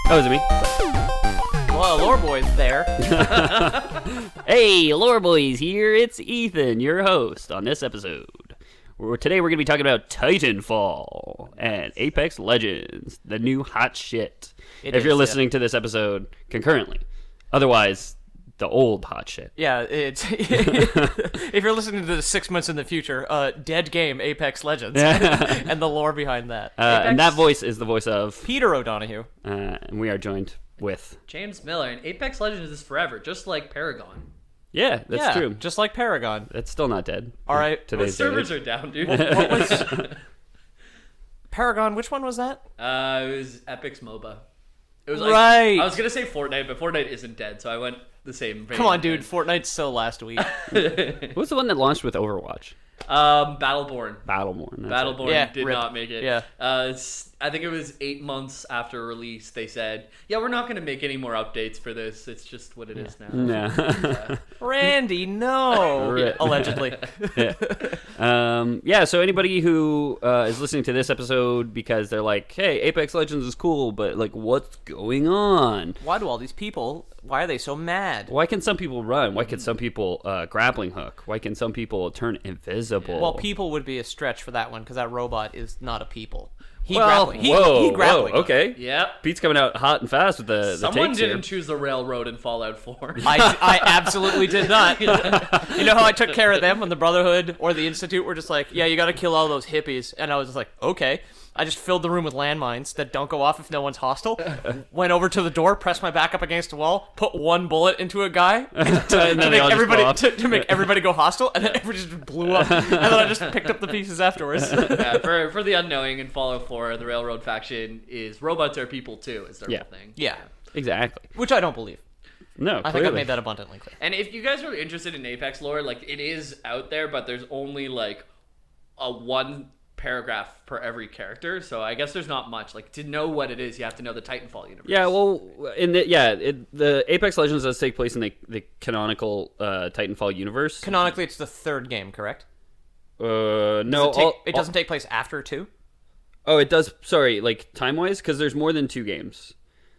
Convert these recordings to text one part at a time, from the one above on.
Oh, is it me? Well, Lore Boy's there. Hey, Lore Boys here. It's Ethan, your host on this episode. Today we're going to be talking about Titanfall and Apex Legends, the new hot shit. If you're listening to this episode concurrently. Otherwise, the old hot shit. Yeah, it's if you're listening to this 6 months in the future, dead game Apex Legends and the lore behind that. And that voice is the voice of Peter O'Donohue. And we are joined with James Miller. And Apex Legends is forever, just like Paragon. Yeah, that's true. Just like Paragon. It's still not dead. All right. The servers are down, dude. What was Paragon? Which one was that? It was Epic's MOBA. It was right. I was gonna say Fortnite, but Fortnite isn't dead, so I went the same. Come on, dude. Fortnite's still last week. What was the one that launched with Overwatch? Battleborn. Yeah, did rip. not make it. Yeah. I think it was 8 months after release. They said, "Yeah, we're not going to make any more updates for this. It's just what it is now." No. Randy, no. Allegedly. So anybody who is listening to this episode because they're like, hey, Apex Legends is cool, but like, what's going on? Why do all these people? Why are they so mad? Why can some people run? Why can some people grappling hook? Why can some people turn invisible? Well, people would be a stretch for that one because that robot is not a people. He whoa, grappling. Okay. Yep. Pete's coming out hot and fast with the Someone takes didn't here. choose the railroad in Fallout 4. I absolutely did not. You know how I took care of them when the Brotherhood or the Institute were just like, yeah, you got to kill all those hippies, and I was just like, okay. I just filled the room with landmines that don't go off if no one's hostile. Went over to the door, pressed my back up against a wall, put one bullet into a guy to make everybody go hostile, and then everybody just blew up. And then I just picked up the pieces afterwards. Yeah, for the unknowing, in Fallout 4, the railroad faction is robots are people too, is their whole thing. Yeah. Exactly. Which I don't believe. No, I think I made that abundantly clear. And if you guys are interested in Apex lore, like, it is out there, but there's only like a one paragraph per every character, so I guess there's not much. Like, to know what it is, you have to know the Titanfall universe. Yeah, well, the Apex Legends does take place in the canonical Titanfall universe. Canonically, it's the third game, correct? No, it doesn't take place after 2? Oh, it does. Sorry, like time-wise, because there's more than 2 games.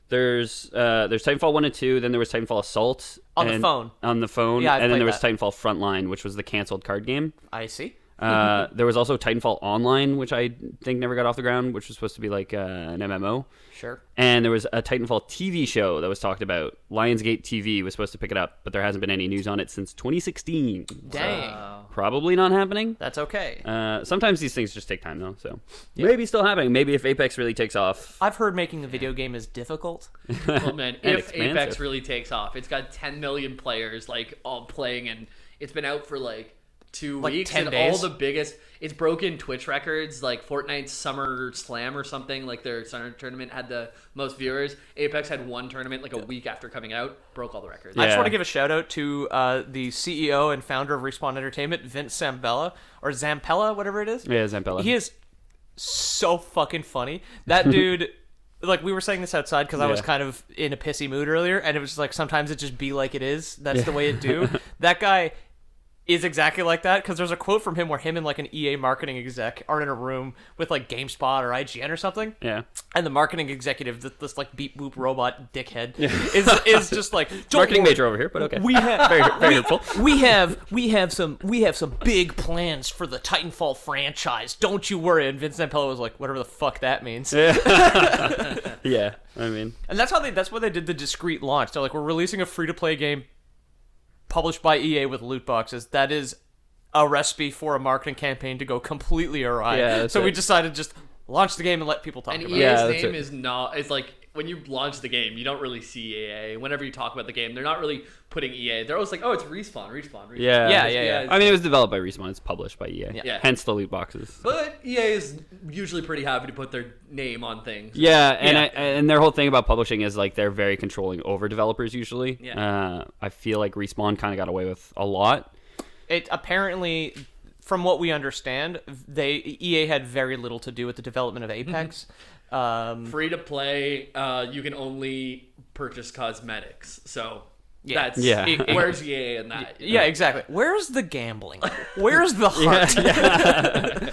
There's Titanfall 1 and 2, then there was Titanfall Assault on the phone. Yeah, I've and then there played was Titanfall Frontline, which was the canceled card game. I see. There was also Titanfall Online, which I think never got off the ground, which was supposed to be like an MMO. Sure. And there was a Titanfall TV show that was talked about. Lionsgate TV was supposed to pick it up, but there hasn't been any news on it since 2016. Dang. So probably not happening. That's okay. Sometimes these things just take time, though. So maybe still happening. Maybe if Apex really takes off. I've heard making a video game is difficult. Well, man, And if expansive. Apex really takes off, it's got 10 million players, like, all playing, and it's been out for like 2 Like weeks, 10 and days? all the biggest. It's broken Twitch records, like Fortnite's Summer Slam or something, like their summer tournament had the most viewers. Apex had one tournament like a week after coming out, broke all the records. I just Yeah. want to give a shout out to the CEO and founder of Respawn Entertainment, Vince Zampella, or Zampella, whatever it is. Yeah, Zampella. He is so fucking funny. That dude, like, we were saying this outside because I was kind of in a pissy mood earlier, and it was like, sometimes it just be like it is. That's the way it do. That guy is exactly like that, because there's a quote from him where him and like an EA marketing exec are in a room with like GameSpot or IGN or something. Yeah. And the marketing executive, this like beep boop robot dickhead, is just like, "Don't Marketing worry. major over here, but okay. We have very hurtful. we have some big plans for the Titanfall franchise. Don't you worry." And Vince Zampella was like, whatever the fuck that means. Yeah, I mean, And that's why they did the discreet launch. They're like, we're releasing a free to play game published by EA with loot boxes. That is a recipe for a marketing campaign to go completely awry. Yeah, that's so we it. decided to just launch the game and let people talk And about EA's it. Yeah, that's name it. is not. It's like when you launch the game, you don't really see EA. Whenever you talk about the game, they're not really putting EA. They're always like, "Oh, it's Respawn." yeah. Yeah. I mean, it was developed by Respawn. It's published by EA. Yeah. Hence the loot boxes. But EA is usually pretty happy to put their name on things. Yeah, and their whole thing about publishing is like they're very controlling over developers usually. Yeah. I feel like Respawn kind of got away with a lot. It apparently, from what we understand, EA had very little to do with the development of Apex. Free to play, you can only purchase cosmetics. So Yeah. That's Yeah. where's EA in that? Yeah, exactly. Where's the gambling? Where's the heart?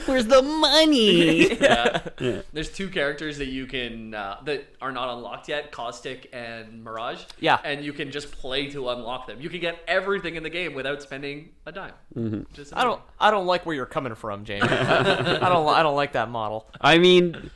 Where's the money? Yeah. There's 2 characters that you can that are not unlocked yet, Caustic and Mirage. Yeah. And you can just play to unlock them. You can get everything in the game without spending a dime. Just I don't like where you're coming from, Jamie. I don't like that model. I mean,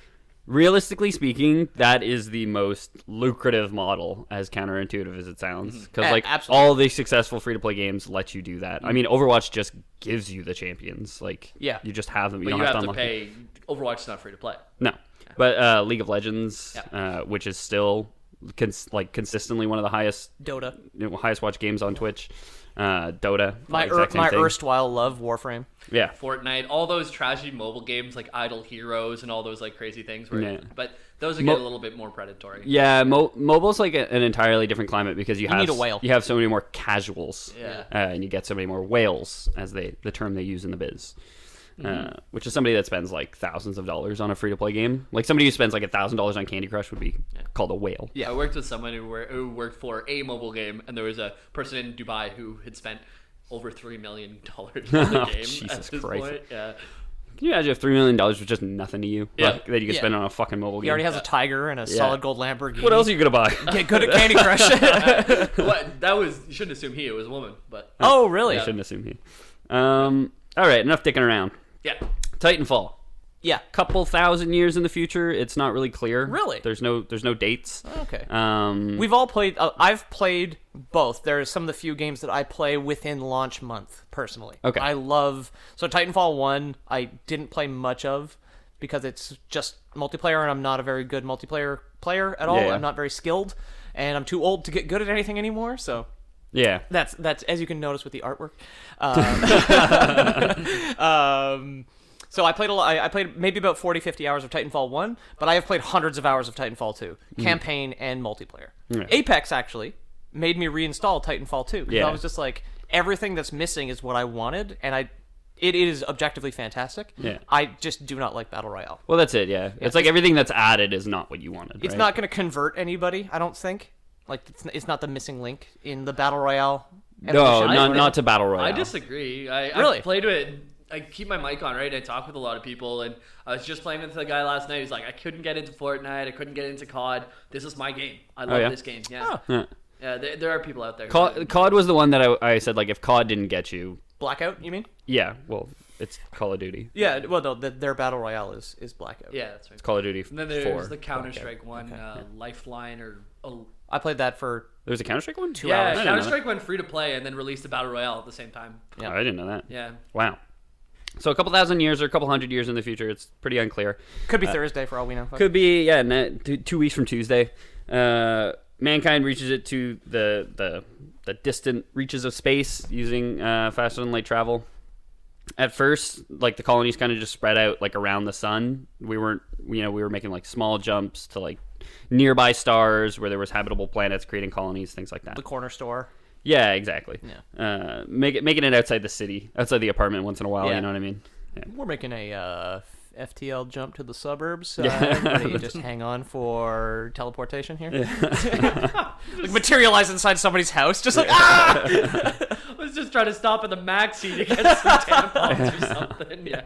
realistically speaking, that is the most lucrative model, as counterintuitive as it sounds. Because like Absolutely. all the successful free-to-play games let you do that. I mean, Overwatch just gives you the champions. Like, Yeah. you just have them. But don't you have to unlock them. pay. Overwatch is not free to play. No, but League of Legends, Yeah. which is still consistently one of the highest Dota. highest watched games on Twitch. Dota, My exact same thing. erstwhile love, Warframe. Yeah, Fortnite, all those trashy mobile games like Idle Heroes and all those like crazy things. Where, Yeah. But those are get a little bit more predatory. yeah. Mobile's like an entirely different climate because you have need a whale. You have so many more casuals, Yeah. and you get so many more whales, as the term they use in the biz. Which is somebody that spends like thousands of dollars on a free-to-play game. Like somebody who spends like $1,000 on Candy Crush would be called a whale. Yeah, I worked with someone who worked for a mobile game, and there was a person in Dubai who had spent over $3 million on the game. Jesus at this Christ. point. Yeah. Can you imagine if $3 million was just nothing to you? Yeah. Like, that you could Yeah. spend on a fucking mobile game. He already has a tiger and a solid gold Lamborghini. What else are you gonna buy? Get good at Candy Crush. What, that was, you shouldn't assume it was a woman, but Oh, really? I shouldn't assume he. All right, enough dicking around. yeah. Titanfall. Yeah. Couple thousand years in the future. It's not really clear. Really? There's no dates. Okay. Um, We've all played. I've played both. There's some of the few games that I play within launch month personally. Okay. I love Titanfall 1. I didn't play much of because it's just multiplayer, and I'm not a very good multiplayer player at all. Yeah. I'm not very skilled, and I'm too old to get good at anything anymore. So yeah. that's as you can notice with the artwork. So I played a lot. I played maybe about 40, 50 hours of Titanfall 1, but I have played hundreds of hours of Titanfall 2, campaign and multiplayer. Yeah. Apex actually made me reinstall Titanfall 2 because Yeah. I was just like, everything that's missing is what I wanted, and it is objectively fantastic. Yeah. I just do not like Battle Royale. Well, that's it. Yeah. It's like everything that's added is not what you wanted. It's right? not going to convert anybody, I don't think. Like, it's not the missing link in the Battle Royale. No, evolution. not to battle royale. I disagree. Really? I played it. I keep my mic on, right? I talk with a lot of people, and I was just playing with the guy last night. He's like, I couldn't get into Fortnite. I couldn't get into COD. This is my game. I love yeah? this game. Yeah. Yeah. Yeah, there are people out there. COD was the one that I said, like, if COD didn't get you, Blackout, you mean? yeah, well, it's Call of Duty. Yeah, well, no, their Battle Royale is Blackout. Yeah, that's right. It's Call of Duty 4. And then there's the Counter-Strike one, Lifeline or... I played that for There's a Counter-Strike one? hours. Yeah, I didn't know Counter-Strike went free to play and then released the Battle Royale at the same time. Yeah. Oh, I didn't know that. Yeah. Wow. So a couple thousand years or a couple hundred years in the future, it's pretty unclear. Could be Thursday for all we know. Could be, yeah, 2 weeks from Tuesday. Mankind reaches it to the distant reaches of space using faster than light travel. At first, like, the colonies kind of just spread out, like, around the sun. We were making, like, small jumps to, like, nearby stars where there was habitable planets, creating colonies, things like that. The corner store. Yeah, exactly. Yeah. Making it outside the city, outside the apartment once in a while. Yeah. You know what I mean? Yeah. We're making a FTL jump to the surbs. Everybody just hang on for teleportation here. Like, materialize inside somebody's house, just like, ah! I was just trying to stop at the maxi to get some tampons or something. Yeah.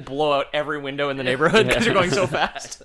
Blow out every window in the neighborhood because you're going so fast.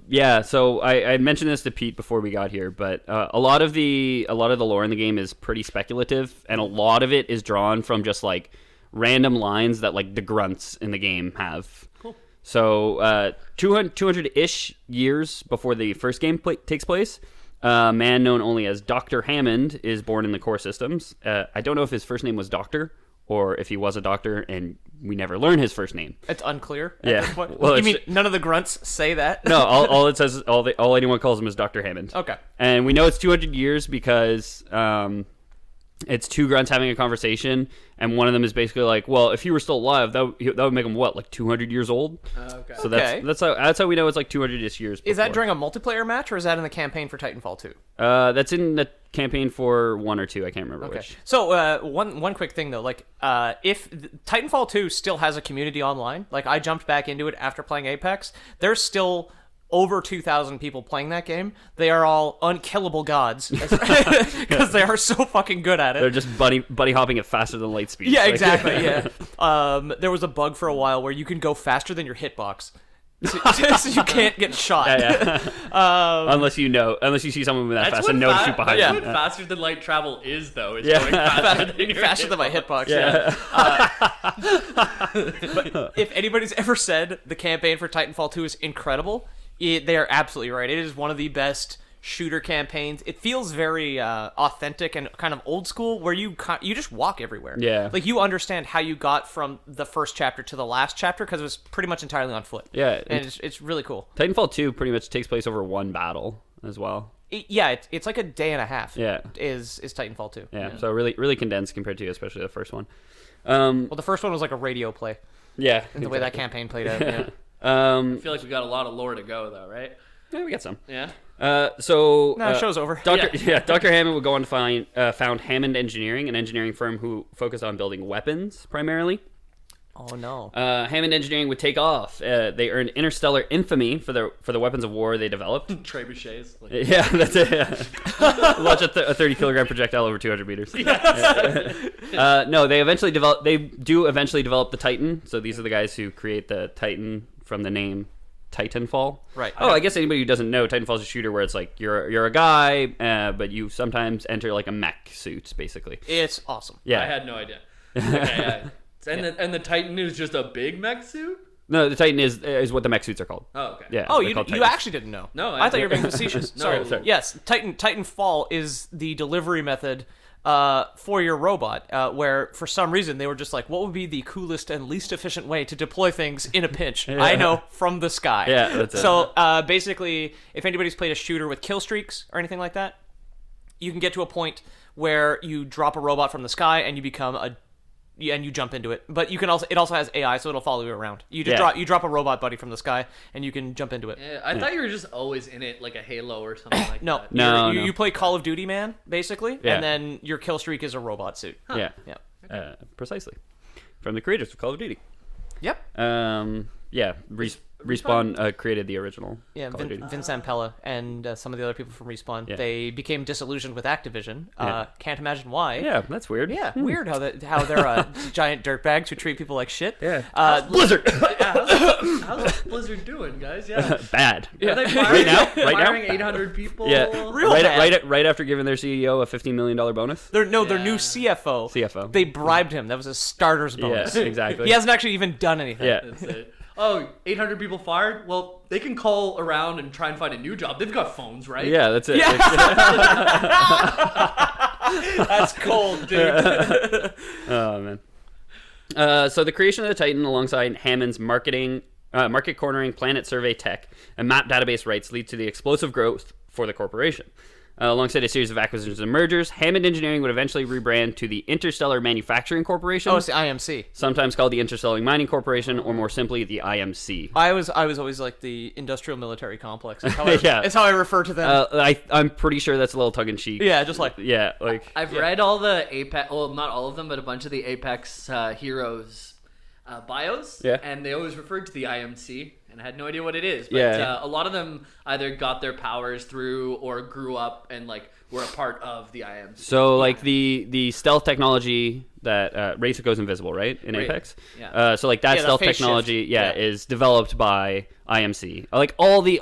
Yeah, so I had mentioned this to Pete before we got here, but a lot of the lore in the game is pretty speculative, and a lot of it is drawn from just like random lines that like the grunts in the game have. Cool. So 200-ish years before the first game takes place, a man known only as Dr. Hammond is born in the core systems. I don't know if his first name was Doctor or if he was a doctor, and we never learn his first name. It's unclear at Yeah. this point. Well, You it's- mean none of the grunts say that? No, all it says is all anyone calls him is Dr. Hammond. Okay. And we know it's 200 years because it's two grunts having a conversation, and one of them is basically like, "Well, if he were still alive, that would make him what, like 200 years old?" Okay. So Okay. that's how we know it's like 200-ish years. Is that before. during a multiplayer match, or is that in the campaign for Titanfall 2? That's in the campaign for 1 or 2. I can't remember Okay. which. So one quick thing though, like if Titanfall 2 still has a community online, like I jumped back into it after playing Apex, there's still over 2,000 people playing that game. They are all unkillable gods because they are so fucking good at it. They're just buddy hopping at faster than light speed. Yeah, Like- exactly. Yeah. There was a bug for a while where you can go faster than your hitbox, so you can't get shot. Yeah. Unless you see someone moving that fast and know to shoot behind yeah. them. What faster than light travel is, though. Is Yeah. going faster than, your Faster than my hitbox. hitbox. But if anybody's ever said the campaign for Titanfall 2 is incredible, they are absolutely right. It is one of the best shooter campaigns. It feels very authentic and kind of old school, where you just walk everywhere. Yeah. Like, you understand how you got from the first chapter to the last chapter because it was pretty much entirely on foot. Yeah. And it's really cool. Titanfall 2 pretty much takes place over one battle as well. It's like a day and a half. Yeah. Is Titanfall 2. Yeah. So really condensed compared to especially the first one. Well, the first one was like a radio play. Yeah. The way that campaign played out. Yeah. I feel like we got a lot of lore to go, though, right? Yeah, we got some. Yeah. Show's over. Dr. Hammond would go on to found Hammond Engineering, an engineering firm who focused on building weapons primarily. Oh no. Hammond Engineering would take off. They earned interstellar infamy for the weapons of war they developed. Trebuchets. Like, Yeah, that's it. Yeah. Launch a 30-kilogram projectile over 200 meters. No, they do eventually develop the Titan. So these are the guys who create the Titan from the name Titanfall. Right. Oh, I guess anybody who doesn't know, Titanfall is a shooter where it's like you're a guy, but you sometimes enter like a mech suit, basically. It's awesome. Yeah. I had no idea. Okay, and the Titan is just a big mech suit? No, the Titan is what the mech suits are called. Oh, okay. Yeah. Oh, they're you called you Titans. actually didn't know? No, I thought you were being facetious. No. Sorry. Yes, Titanfall is the delivery method for your robot, where for some reason they were just like, what would be the coolest and least efficient way to deploy things in a pinch? Yeah. I know, from the sky. Yeah, that's it. So basically, if anybody's played a shooter with kill streaks or anything like that, you can get to a point where you drop a robot from the sky and you become and you jump into it. But you can it also has AI, so it'll follow you around. You just drop a robot buddy from the sky and you can jump into it. Yeah, I thought you were just always in it like a Halo or something like No, that. No. You play Call of Duty, man, basically, Yeah. and then your kill streak is a robot suit. Yeah. Yeah. Precisely. From the creators of Call of Duty. Yep. Yeah. Respawn created the original. Yeah, Call of Duty. Vince Zampella and some of the other people from Respawn, Yeah. they became disillusioned with Activision. Yeah. Can't imagine why. Yeah, that's weird. Yeah, weird how they're giant dirtbags who treat people like shit. Yeah. Blizzard. How's Blizzard doing, guys? Yeah. Bad. Are they Right now? firing 800 people? Yeah. Real bad. Right after giving their CEO a $15 million bonus. Their new CFO. CFO. They bribed him. That was his starter's bonus. Yeah, exactly. He hasn't actually even done anything. Yeah. That's it. Oh, 800 people fired? Well, they can call around and try and find a new job. They've got phones, right? Yeah, that's it. Yeah. That's cold, dude. Oh, man. So the creation of the Titan alongside Hammond's market cornering, planet survey tech, and map database rights lead to the explosive growth for the corporation. Alongside a series of acquisitions and mergers, Hammond Engineering would eventually rebrand to the Interstellar Manufacturing Corporation, Oh, it's the IMC. sometimes called the Interstellar Mining Corporation, or more simply, the IMC. I was always like the industrial military complex. It's how Yeah. it's how I refer to them. I'm pretty sure that's a little tongue-in-cheek. yeah, just like Yeah, like... I've read all the Apex, well, not all of them, but a bunch of the Apex heroes bios, Yeah. and they always referred to the IMC, and I had no idea what it is. But Yeah. a lot of them either got their powers through or grew up and like were a part of the IMC. So, like, the stealth technology that Wraith goes invisible, right, in Wraith, Apex? yeah. So, like, that Yeah, the stealth phase technology, shift. yeah, is developed by IMC. Like, all the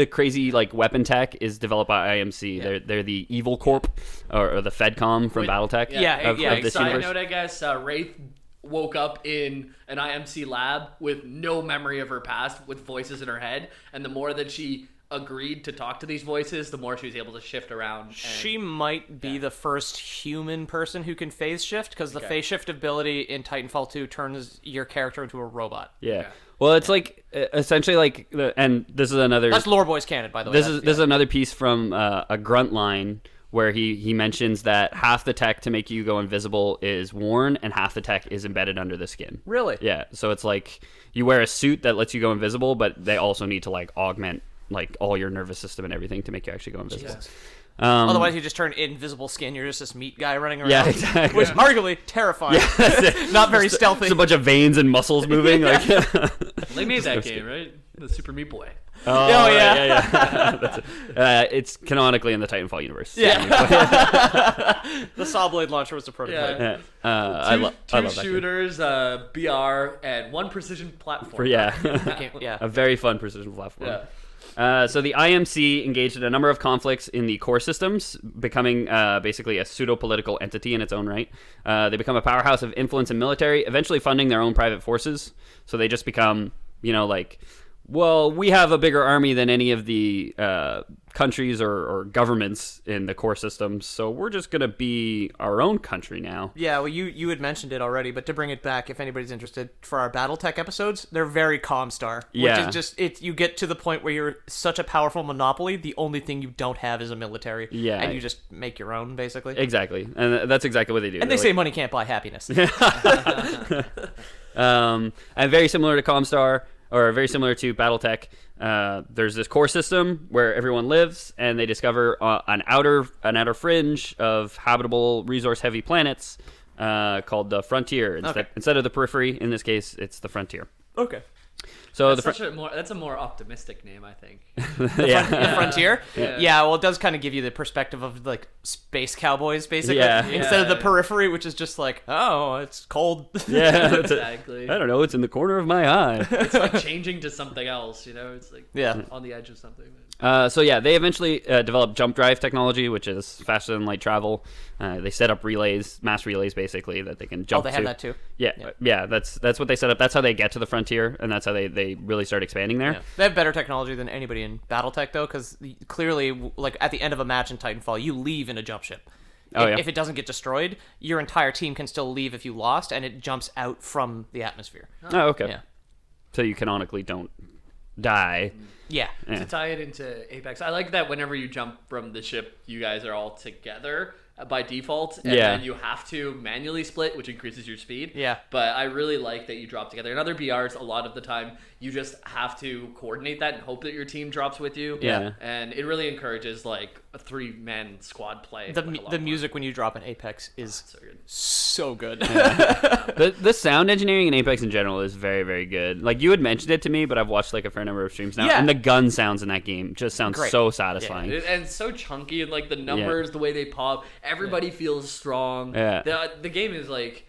crazy, like, weapon tech is developed by IMC. Yeah. They're the Evil Corp, or the FedCom from Wait, BattleTech. Yeah, of, yeah, of this Side universe. note, I guess, Wraith woke up in an IMC lab with no memory of her past, with voices in her head, and the more that she agreed to talk to these voices, the more she was able to shift around. And she might be the first human person who can phase shift, because the Okay. phase shift ability in Titanfall 2 turns your character into a robot. Yeah. Well, it's like essentially like, and this is another. That's Lore Boy's canon, by the way. This is another piece from a grunt line where he mentions that half the tech to make you go invisible is worn and half the tech is embedded under the skin. Really? Yeah. So it's like you wear a suit that lets you go invisible, but they also need to like augment like all your nervous system and everything to make you actually go invisible. Jesus. Otherwise, you just turn invisible skin. You're just this meat guy running around. Yeah, exactly. Which arguably terrifying. Not very stealthy. It's a bunch of veins and muscles moving. Like they made that game, right? The Super Meat Boy. Oh, yeah. That's it. It's canonically in the Titanfall universe. Yeah. The saw blade launcher was the prototype. Yeah. I love two that game. shooters, BR, and one precision platform. Yeah. A very fun precision platform. Yeah. So the IMC engaged in a number of conflicts in the core systems, becoming basically a pseudo-political entity in its own right. They become a powerhouse of influence in military, eventually funding their own private forces. So they just become, well, we have a bigger army than any of the countries or governments in the core systems, so we're just going to be our own country now. Yeah, well, you had mentioned it already, but to bring it back, if anybody's interested, for our BattleTech episodes, they're very Comstar. Yeah. Which is just, you get to the point where you're such a powerful monopoly, the only thing you don't have is a military. Yeah. And you just make your own, basically. Exactly, and that's exactly what they do. And they say money can't buy happiness. And very similar to Comstar, or very similar to BattleTech, there's this core system where everyone lives, and they discover an outer fringe of habitable, resource-heavy planets called the Frontier. Instead of the Periphery, in this case, it's the Frontier. Okay. So That's a more optimistic name, I think. yeah. The Frontier? Yeah. Well, it does kind of give you the perspective of, like, space cowboys, basically. Yeah. Instead of the Periphery, which is just like, oh, it's cold. Yeah, Exactly. I don't know. It's in the corner of my eye. It's like changing to something else, It's like on the edge of something. They eventually developed jump drive technology, which is faster than light travel. They set up relays, mass relays, basically, that they can jump to. Oh, they have that too? Yeah. That's what they set up. That's how they get to the Frontier, and that's how they really start expanding there. Yeah. They have better technology than anybody in BattleTech, though, because clearly, like, at the end of a match in Titanfall, you leave in a jump ship. If it doesn't get destroyed, your entire team can still leave if you lost, and it jumps out from the atmosphere. Oh, okay. Yeah. So you canonically don't die. Yeah. To tie it into Apex, I like that whenever you jump from the ship, you guys are all together by default, and then you have to manually split, which increases your speed. Yeah. But I really like that you drop together. In other BRs, a lot of the time, you just have to coordinate that and hope that your team drops with you. Yeah. And it really encourages, like, a 3-man squad play. The music when you drop in Apex is so good. The sound engineering in Apex in general is very, very good. Like, you had mentioned it to me, but I've watched like a fair number of streams now, and the gun sounds in that game just sounds so satisfying. And it's so chunky, and like the numbers, the way they pop, everybody feels strong. The game is like,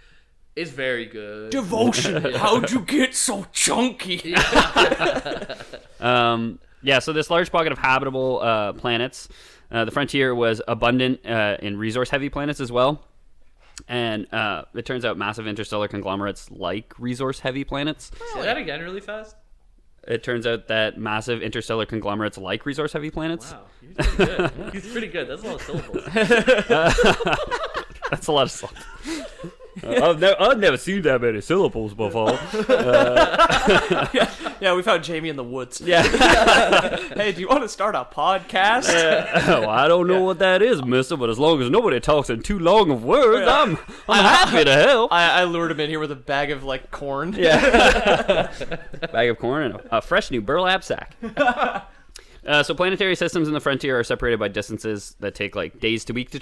it's very good. Devotion. How'd you get so chunky? So this large pocket of habitable planets, the Frontier was abundant in resource-heavy planets as well. And it turns out massive interstellar conglomerates like resource-heavy planets. Say that again really fast. It turns out that massive interstellar conglomerates like resource-heavy planets. Wow, he's pretty good. He's pretty good. That's a lot of syllables. That's a lot of syllables. I've never seen that many syllables before. Yeah, we found Jamie in the woods. Yeah. Hey, do you want to start a podcast? Well, I don't know what that is, mister, but as long as nobody talks in too long of words, I'm happy to help. I lured him in here with a bag of, like, corn. Yeah. Bag of corn and a fresh new burlap sack. So planetary systems in the Frontier are separated by distances that take like days to weeks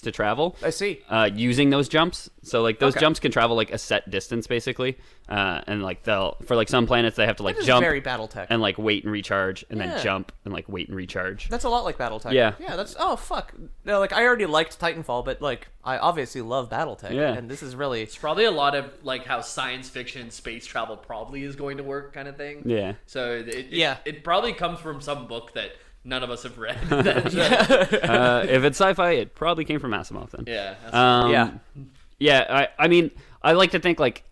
to travel. I see. Using those jumps, so like those jumps can travel like a set distance basically, and like for like some planets they have to like that is jump very BattleTech and like wait and recharge and then jump and like wait and recharge. That's a lot like BattleTech. Yeah. Yeah. That's fuck. No, like I already liked Titanfall, but like I obviously love BattleTech. Yeah. And this is really It's probably a lot of like how science fiction space travel probably is going to work kind of thing. Yeah. So it probably comes from some book that none of us have read. If it's sci-fi, it probably came from Asimov then. Yeah. I mean, I like to think like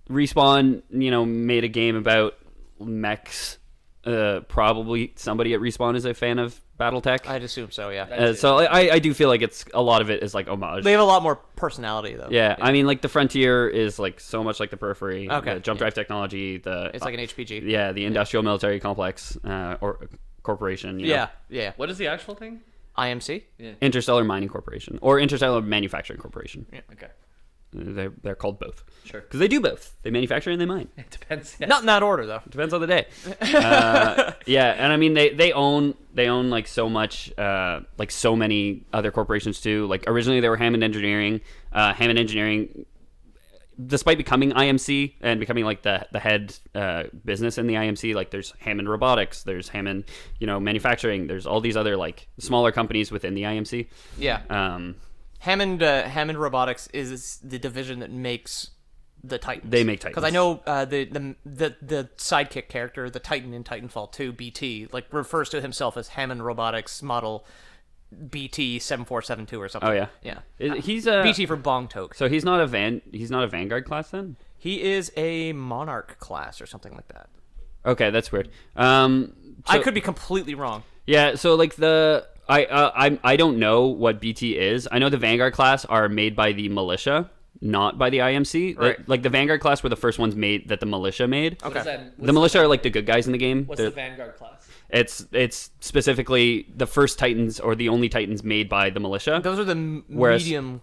Respawn, made a game about mechs. Probably somebody at Respawn is a fan of BattleTech. I'd assume so, yeah. So I do feel like it's a lot of it is like homage. They have a lot more personality though. Yeah, I mean, like the Frontier is like so much like the Periphery. Okay. The jump drive technology. It's like an HPG. Yeah, the industrial military complex or corporation. Yeah. What is the actual thing? IMC? Yeah. Interstellar Mining Corporation or Interstellar Manufacturing Corporation. Yeah. Okay. They're called both. Sure. Because they do both. They manufacture and they mine. It depends. Yeah. Not in that order though. Depends on the day. And I mean they own like so much, like so many other corporations too. Like originally they were Hammond Engineering. Hammond Engineering despite becoming IMC and becoming like the head business in the IMC, like there's Hammond Robotics, there's Hammond, manufacturing, there's all these other like smaller companies within the IMC. Yeah. Hammond Robotics is the division that makes the Titans. They make Titans. Because I know the sidekick character, the Titan in Titanfall 2, BT, like refers to himself as Hammond Robotics model BT 7472 or something. Oh yeah. Yeah. He's BT for Bong Toke. So he's not a Vanguard class then? He is a Monarch class or something like that. Okay, that's weird. I could be completely wrong. Yeah, so like I don't know what BT is. I know the Vanguard class are made by the militia, not by the IMC. Right. Like the Vanguard class were the first ones made that the militia made. Okay. The militia are like the good guys in the game. What's the Vanguard class? It's specifically the first Titans or the only Titans made by the militia. Those are the medium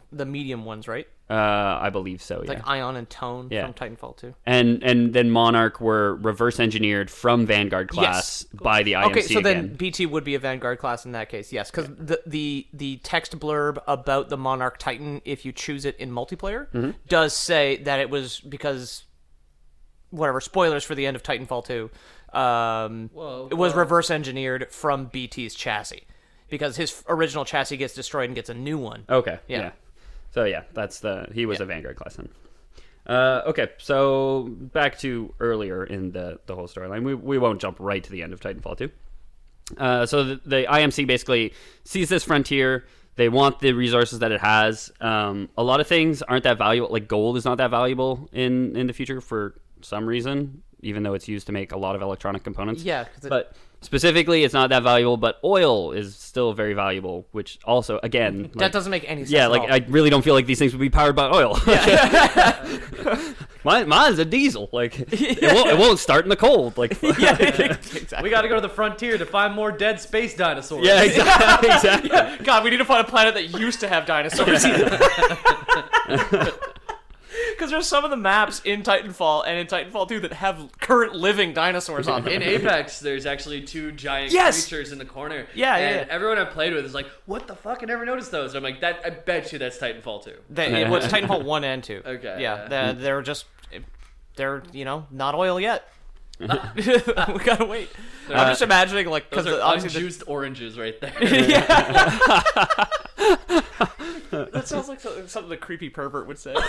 ones, right? I believe so. Yeah. Like Ion and Tone from Titanfall 2. And then Monarch were reverse engineered from Vanguard class by the IMC. Okay, so again. then BT would be a Vanguard class in that case, yes, because the text blurb about the Monarch Titan, if you choose it in multiplayer, does say that it was because whatever spoilers for the end of Titanfall 2. It was reverse engineered from BT's chassis because his original chassis gets destroyed and gets a new one. Okay. Yeah. So yeah, he was a Vanguard class then. Okay, so back to earlier in the whole storyline. We won't jump right to the end of Titanfall 2. So the IMC basically sees this frontier. They want the resources that it has. A lot of things aren't that valuable. Like gold is not that valuable in the future for some reason, even though it's used to make a lot of electronic components. Yeah. But specifically, it's not that valuable, but oil is still very valuable, which also, again... that doesn't make any sense Yeah, at all. I really don't feel like these things would be powered by oil. Yeah. Mine's a diesel. Like, it won't start in the cold. Like, Exactly. We got to go to the frontier to find more dead space dinosaurs. Yeah, exactly. God, we need to find a planet that used to have dinosaurs. Because there's some of the maps in Titanfall and in Titanfall 2 that have current living dinosaurs on them. In Apex, there's actually two giant creatures in the corner. And everyone I've played with is like, what the fuck? I never noticed those. And I'm like, I bet you that's Titanfall 2. It was Titanfall 1 and 2. Okay. Yeah, they're not oil yet. We gotta wait. I'm just imagining, like, because those are obviously unjuiced oranges right there. that sounds like something the creepy pervert would say. An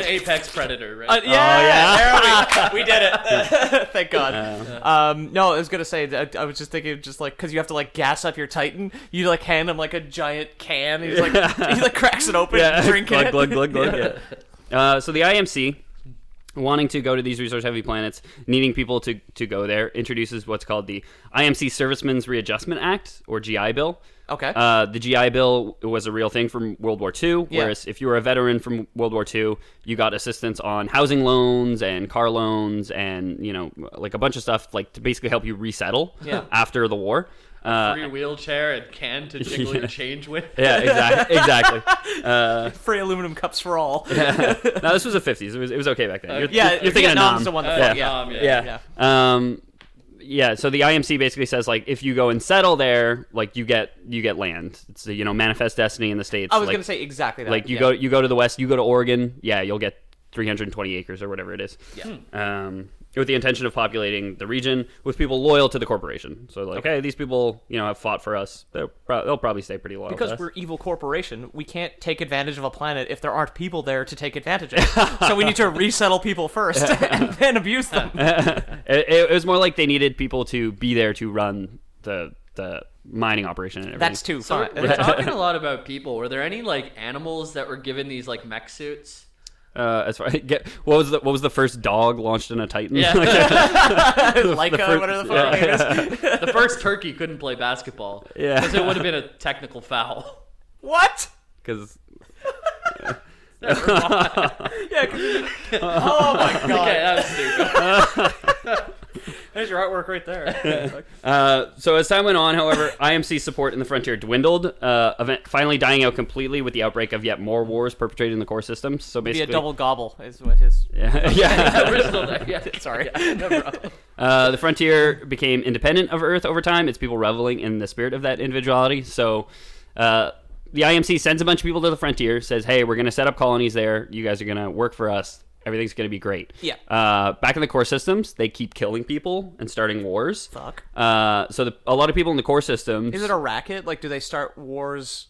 apex predator, right? There we did it. Thank God. No, I was gonna say that I was just thinking, just like, because you have to like gas up your Titan, you like hand him like a giant can. He's like he like cracks it open, and drinking it. Glug, glug, glug, glug. Yeah. So the IMC, wanting to go to these resource-heavy planets, needing people to go there, introduces what's called the IMC Servicemen's Readjustment Act, or GI Bill. Okay. The GI Bill was a real thing from World War II, whereas if you were a veteran from World War II, you got assistance on housing loans and car loans and, like a bunch of stuff like to basically help you resettle after the war. Free wheelchair and can to jiggle your change with. Yeah, exactly. Free aluminum cups for all. Now this was the 50s. It was okay back then. You're thinking Vietnam's of the one. Yeah. So the IMC basically says like if you go and settle there, like you get land. It's manifest destiny in the States. I was gonna say exactly that. Like you go to the West, you go to Oregon. Yeah, you'll get 320 acres or whatever it is. Yeah. With the intention of populating the region with people loyal to the corporation. So like, hey, these people, have fought for us. They'll probably stay pretty loyal. Because to us. we're evil corporation, we can't take advantage of a planet if there aren't people there to take advantage of. So we need to resettle people first and then abuse them. It was more like they needed people to be there to run the mining operation and everything. That's too fun. We're talking a lot about people. Were there any like animals that were given these like mech suits? As far what was the first dog launched in a Titan? Yeah. Laika, whatever the fuck it is. The first turkey couldn't play basketball. Yeah, because it would have been a technical foul. What? Because. Yeah. Oh my god. Okay, that was stupid. There's your artwork right there. So as time went on, however, IMC support in the frontier dwindled, finally dying out completely with the outbreak of yet more wars perpetrated in the core systems. So basically, be a double gobble is what his. Yeah. We're still there. Yeah. Sorry. Yeah, no problem. The frontier became independent of Earth over time. Its people reveling in the spirit of that individuality. So, the IMC sends a bunch of people to the frontier, says, hey, we're going to set up colonies there. You guys are going to work for us. Everything's going to be great. Yeah. Back in the core systems, they keep killing people and starting wars. Fuck. So a lot of people in the core systems... Is it a racket? Like, do they start wars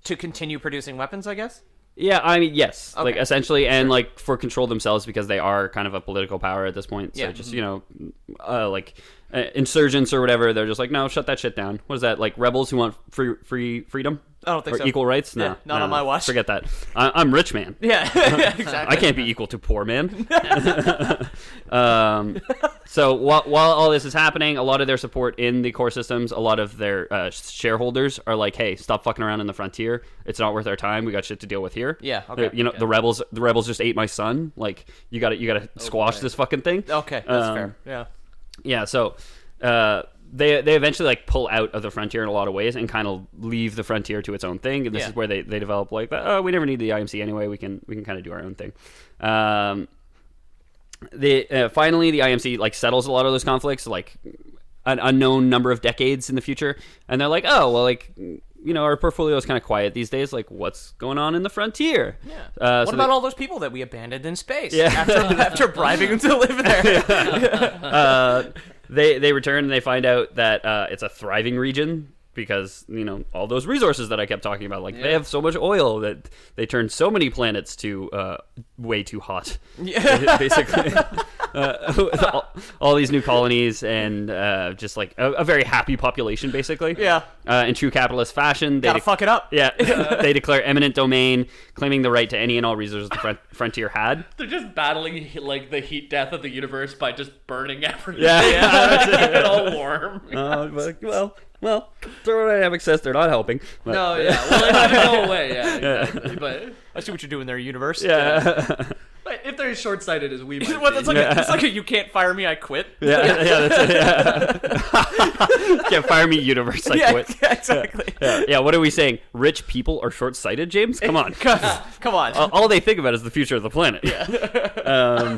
to continue producing weapons, I guess? Yeah, I mean, yes. Okay. Like, essentially, and, like, for control themselves because they are kind of a political power at this point. So Yeah. just, insurgents or whatever, they're just like, no, shut that shit down. What is that? Like, rebels who want freedom? I don't think or so. equal rights? No. Yeah, not on my watch. Forget that. I'm rich, man. Yeah, exactly. I can't be equal to poor man. So while all this is happening, a lot of their support in the core systems, a lot of their shareholders are like, "Hey, stop fucking around in the frontier. It's not worth our time. We got shit to deal with here." Yeah, okay. The rebels just ate my son. Like you got to squash this fucking thing. Okay, that's fair. Yeah. Yeah. So. They eventually like pull out of the frontier in a lot of ways and kind of leave the frontier to its own thing, and this is where they develop like, oh, we never need the IMC anyway. We can kind of do our own thing. Finally the IMC like settles a lot of those conflicts, like an unknown number of decades in the future, and they're like, oh well, like our portfolio is kind of quiet these days. Like, what's going on in the frontier? Yeah. What about all those people that we abandoned in space? Yeah. After bribing them to live there. They return and they find out that it's a thriving region because all those resources that I kept talking about, like they have so much oil that they turned so many planets to way too hot. Yeah. Basically, all these new colonies and just like a very happy population, basically. Yeah. In true capitalist fashion, they gotta fuck it up. Yeah. They declare eminent domain, claiming the right to any and all resources the frontier had. They're just battling like the heat death of the universe by just burning everything. Yeah. Keep it all warm. Well, thermodynamic says they're not helping. But. No, yeah. Well, it doesn't go away. Yeah, exactly. But I see what you're doing there, universe. Yeah. But if they're as short-sighted as we might It's be. like a you can't fire me, I quit. Yeah, that's it. Yeah. Can't fire me, universe. I quit. Yeah, exactly. Yeah. What are we saying? Rich people are short-sighted, James? Come on. Come on. All they think about is the future of the planet. Yeah.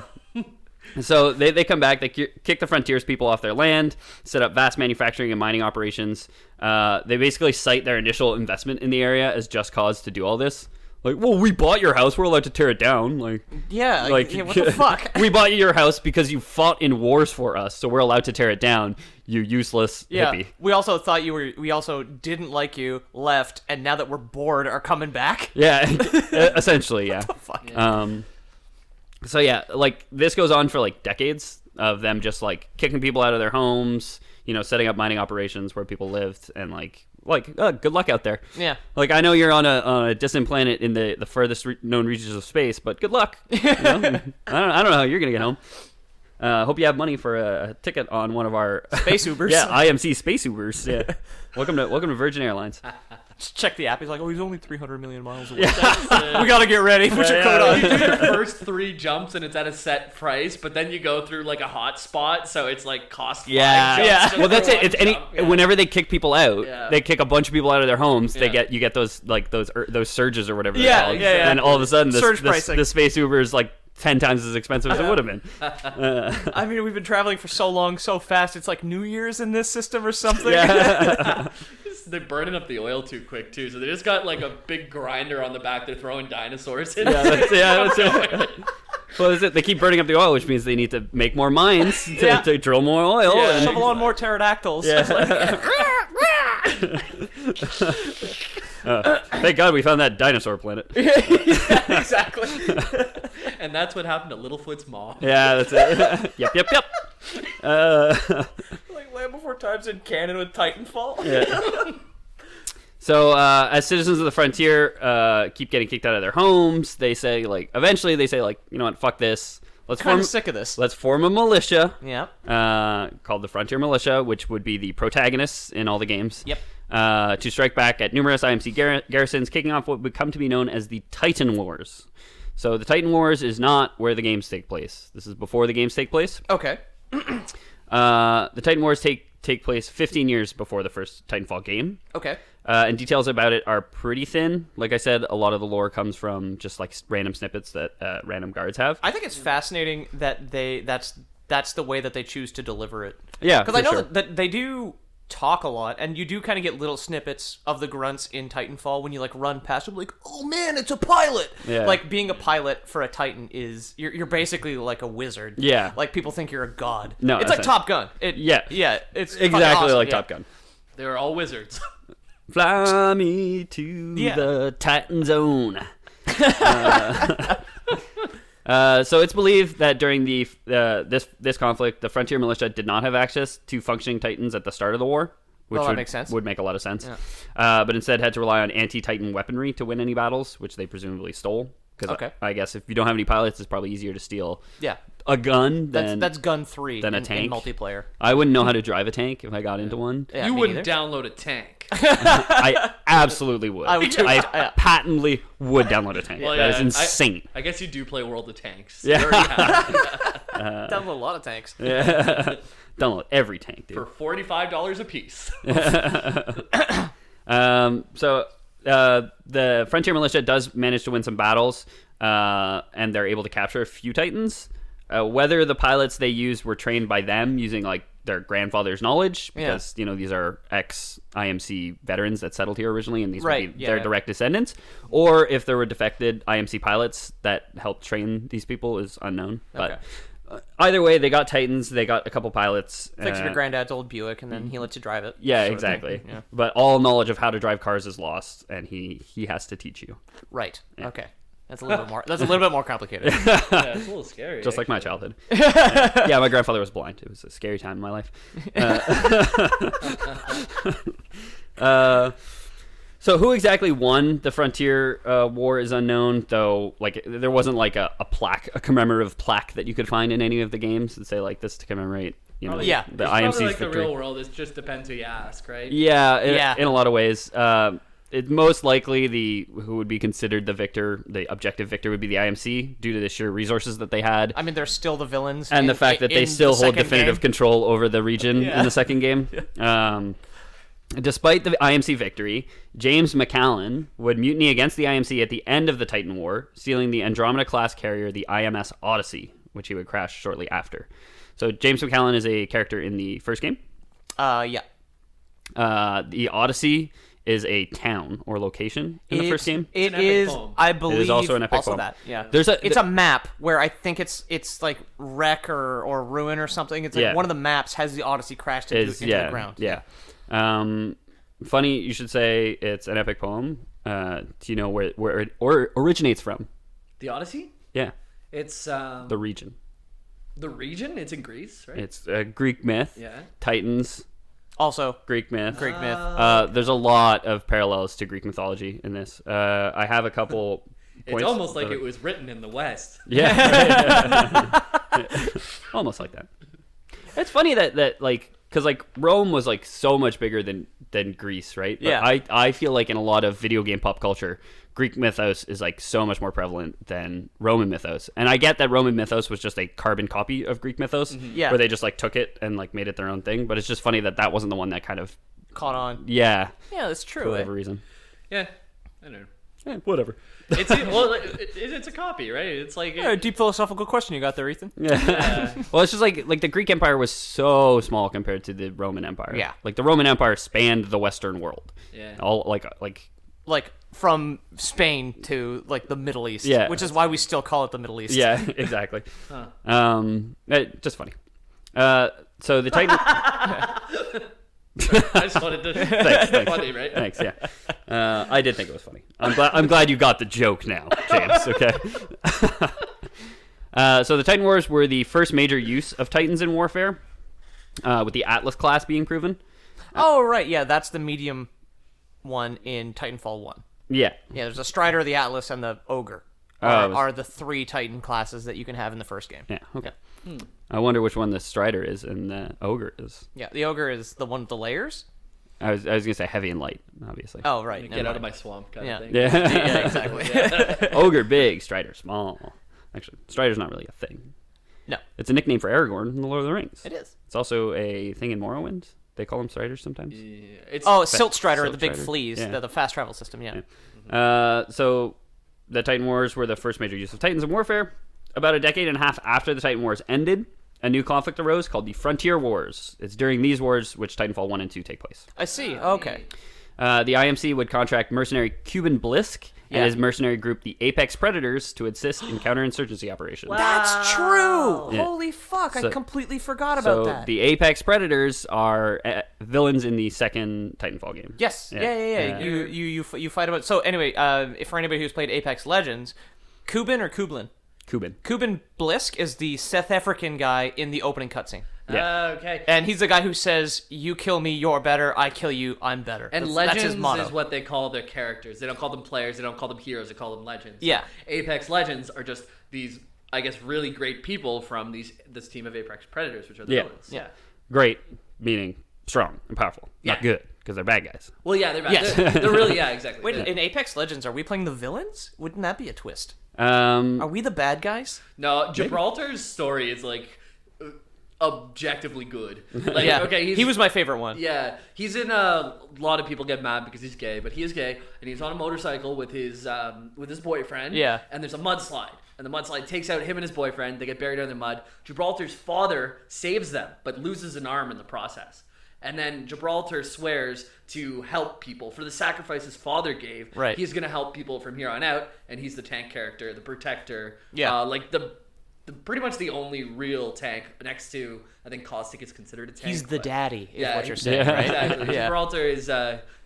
So they come back, they kick the frontiers people off their land, set up vast manufacturing and mining operations. They basically cite their initial investment in the area as just cause to do all this. Like, well, we bought your house, we're allowed to tear it down. Like, what the fuck? We bought your house because you fought in wars for us, so we're allowed to tear it down. You useless hippie. We also thought we also didn't like you, left, and now that we're bored, are coming back. Yeah, essentially, yeah. What the fuck? So yeah, like this goes on for like decades of them just like kicking people out of their homes, setting up mining operations where people lived, and good luck out there. Yeah. Like I know you're on a distant planet in the furthest known regions of space, but good luck. I don't know how you're gonna get home. Hope you have money for a ticket on one of our space Ubers. Yeah, IMC space Ubers. Yeah. welcome to Virgin Airlines. Just check the app. He's like, oh, he's only 300 million miles away. Yeah. We gotta get ready. Put your coat on. You do your first 3 jumps and it's at a set price, but then you go through like a hot spot, so it's like cost 5 jumps. Well, that's it. It's whenever they kick people out, Yeah. they kick a bunch of people out of their homes. Yeah. You get those surges or whatever. Yeah, they're called. yeah. And all of a sudden, Surge pricing. the space Uber is like 10 times as expensive as it would have been. I mean, we've been traveling for so long, so fast. It's like New Year's in this system or something. Yeah. They're burning up the oil too quick too, so they just got like a big grinder on the back. They're throwing dinosaurs in. That's it. Well, that's it. They keep burning up the oil, which means they need to make more mines to drill more oil. Yeah, shovel on more pterodactyls. Yeah. Thank God we found that dinosaur planet. Yeah, exactly. And that's what happened to Littlefoot's mom. Yeah, that's it. Yep. Like Land Before Time's in canon with Titanfall. Yeah. So, as citizens of the frontier keep getting kicked out of their homes, eventually they say, you know what, fuck this. Kind of sick of this. Let's form a militia. Yeah. Called the Frontier Militia, which would be the protagonists in all the games. Yep. To strike back at numerous IMC garrisons, kicking off what would come to be known as the Titan Wars. So the Titan Wars is not where the games take place. This is before the games take place. Okay. The Titan Wars take place 15 years before the first Titanfall game. Okay. And details about it are pretty thin. Like I said, a lot of the lore comes from just like random snippets that random guards have. I think it's fascinating that that's the way that they choose to deliver it. Yeah, because I know that they do talk a lot, and you do kind of get little snippets of the grunts in Titanfall when you like run past them, like, oh man, it's a pilot. Yeah. Like being a pilot for a Titan is you're basically like a wizard. Yeah. Like people think you're a god. No, it's like Top Gun. Yeah. It's fucking exactly awesome. like Yeah. Top Gun. They were all wizards. Fly me to the Titan Zone. So it's believed that during this conflict, the Frontier Militia did not have access to functioning Titans at the start of the war, which Well, that makes sense. would make a lot of sense. Yeah. But instead had to rely on anti-Titan weaponry to win any battles, which they presumably stole. Because Okay. I guess if you don't have any pilots, it's probably easier to steal Yeah. a gun than That's gun 3 than a in tank. multiplayer. I wouldn't know how to drive a tank if I got into one. Yeah, you me wouldn't neither. download a tank. I absolutely would. I would too. I Yeah. patently would download a tank. Well, That yeah, is insane. I guess you do play World of Tanks. Yeah. You already have Download a lot of tanks. Yeah. Download every tank, dude. for $45 a piece. So the Frontier Militia does manage to win some battles, and they're able to capture a few Titans. Whether the pilots they used were trained by them using like their grandfather's knowledge, because these are ex-IMC veterans that settled here originally, and these would be their direct descendants, or if there were defected IMC pilots that helped train these people is unknown. But either way, they got Titans, they got a couple pilots. Fix your granddad's old Buick, and then he lets you drive it. Yeah, sort of exactly. thing. Yeah. But all knowledge of how to drive cars is lost, and he has to teach you. Right. Okay. That's a little bit more. That's a little bit more complicated. Yeah, it's a little scary. Just like my actually. childhood. Yeah, my grandfather was blind. It was a scary time in my life. So who exactly won the Frontier War is unknown, though. Like there wasn't like a plaque, a commemorative plaque that you could find in any of the games that say like this to commemorate, the It's IMC's probably like victory. the real world. It just depends who you ask, right? Yeah, in a lot of ways. It most likely who would be considered the victor, the objective victor, would be the IMC due to the sheer resources that they had, I mean, they're still the villains, and the fact that they still hold definitive game. control over the region in the second game. Despite the IMC victory, James McCallan would mutiny against the IMC at the end of the Titan War, stealing the Andromeda-class carrier, the IMS Odyssey, which he would crash shortly after. So James McCallan is a character in the first game. Yeah. The Odyssey is a town or location in the first game. It an epic is, poem. I believe, It is also an epic poem. that. Yeah. It's a map where I think it's like wreck or ruin or something. It's like one of the maps has the Odyssey crashed into the ground. Yeah. Funny you should say it's an epic poem. Do you know where it originates from? The Odyssey? Yeah, It's the region. the region? It's in Greece, right? It's a Greek myth. Yeah. Titans, Also, Greek myth. Greek myth. There's a lot of parallels to Greek mythology in this. I have a couple It's points. almost like it was written in the West. Yeah. Almost like that. It's funny that like, because like Rome was like so much bigger than Greece, right? But Yeah. I feel like in a lot of video game pop culture, Greek mythos is like so much more prevalent than Roman mythos. And I get that Roman mythos was just a carbon copy of Greek mythos, Yeah. where they just like took it and like made it their own thing. But it's just funny that wasn't the one that kind of Caught on. yeah, Yeah, that's for true. whatever reason. Yeah. I don't know. Whatever. It's it's a copy, right? It's like Yeah, deep philosophical question you got there, Ethan. Well, it's just like the Greek Empire was so small compared to the Roman Empire. Yeah. Like the Roman Empire spanned the Western world. Yeah. All like Like from Spain to like the Middle East. Yeah. Which is why we still call it the Middle East. yeah, exactly. Just funny. So the Titan. I just wanted to. Thanks. Funny, right? Thanks. Yeah, I did think it was funny. I'm glad you got the joke now, James. Okay. So the Titan Wars were the first major use of Titans in warfare, with the Atlas class being proven. Oh, right. Yeah, that's the medium one in Titanfall 1. Yeah. Yeah, there's a Strider, the Atlas, and the Ogre. Are the 3 Titan classes that you can have in the first game. Yeah. Okay. I wonder which one the Strider is and the Ogre is. Yeah, the Ogre is the one with the layers. I was gonna say heavy and light, obviously. Oh, right. Get out of my swamp, kind of thing. Yeah. Yeah, exactly. Ogre big, Strider small. Actually, Strider's not really a thing. No, It's a nickname for Aragorn in The Lord of the Rings. it is. It's also a thing in Morrowind. They call them Striders sometimes. Yeah, it's Oh, Silt Strider, Silt the big Strider. fleas, Yeah. the fast travel system, yeah. So the Titan Wars were the first major use of Titans in warfare. About a decade and a half after the Titan Wars ended, a new conflict arose called the Frontier Wars. It's during these wars which Titanfall 1 and 2 take place. I see. Okay. The IMC would contract mercenary Cuban Blisk and his mercenary group, the Apex Predators, to assist in counterinsurgency operations. Wow. That's true. Yeah. Holy fuck! I So- completely forgot about So that. the Apex Predators are villains in the second Titanfall game. Yes. Yeah. You fight about. So anyway, if for anybody who's played Apex Legends, Kuban or Kublin? Cuban. Kuban Blisk is the South African guy in the opening cutscene. Yeah. Okay. And he's the guy who says, "You kill me, you're better. I kill you, I'm better." And that's legends his motto. is what they call their characters. They don't call them players. They don't call them heroes. They call them legends. Yeah. Apex Legends are just these, I guess, really great people from this team of Apex Predators, which are the villains. Yeah. Great, meaning strong and powerful. Not Yeah. good, because they're bad guys. Well, yeah, they're bad. Yes. They're really, yeah, exactly. Wait, They're- in Apex Legends, are we playing the villains? Wouldn't that be a twist? Um, Are we the bad guys? No, Gibraltar's story is like objectively good. Like, Yeah. okay, he was my favorite one. Yeah, he's in a lot of people get mad because he's gay, but he is gay, and he's on a motorcycle with his boyfriend. Yeah. And there's a mudslide, and the mudslide takes out him and his boyfriend. They get buried under the mud. Gibraltar's father saves them, but loses an arm in the process. And then Gibraltar swears to help people for the sacrifice his father gave. Right. He's gonna help people from here on out, and he's the tank character, the protector. Yeah. Like the pretty much the only real tank next to, I think Caustic is considered a tank. He's the but- daddy, is Yeah, what you're saying, Yeah. right? Exactly. Yeah. Gibraltar is,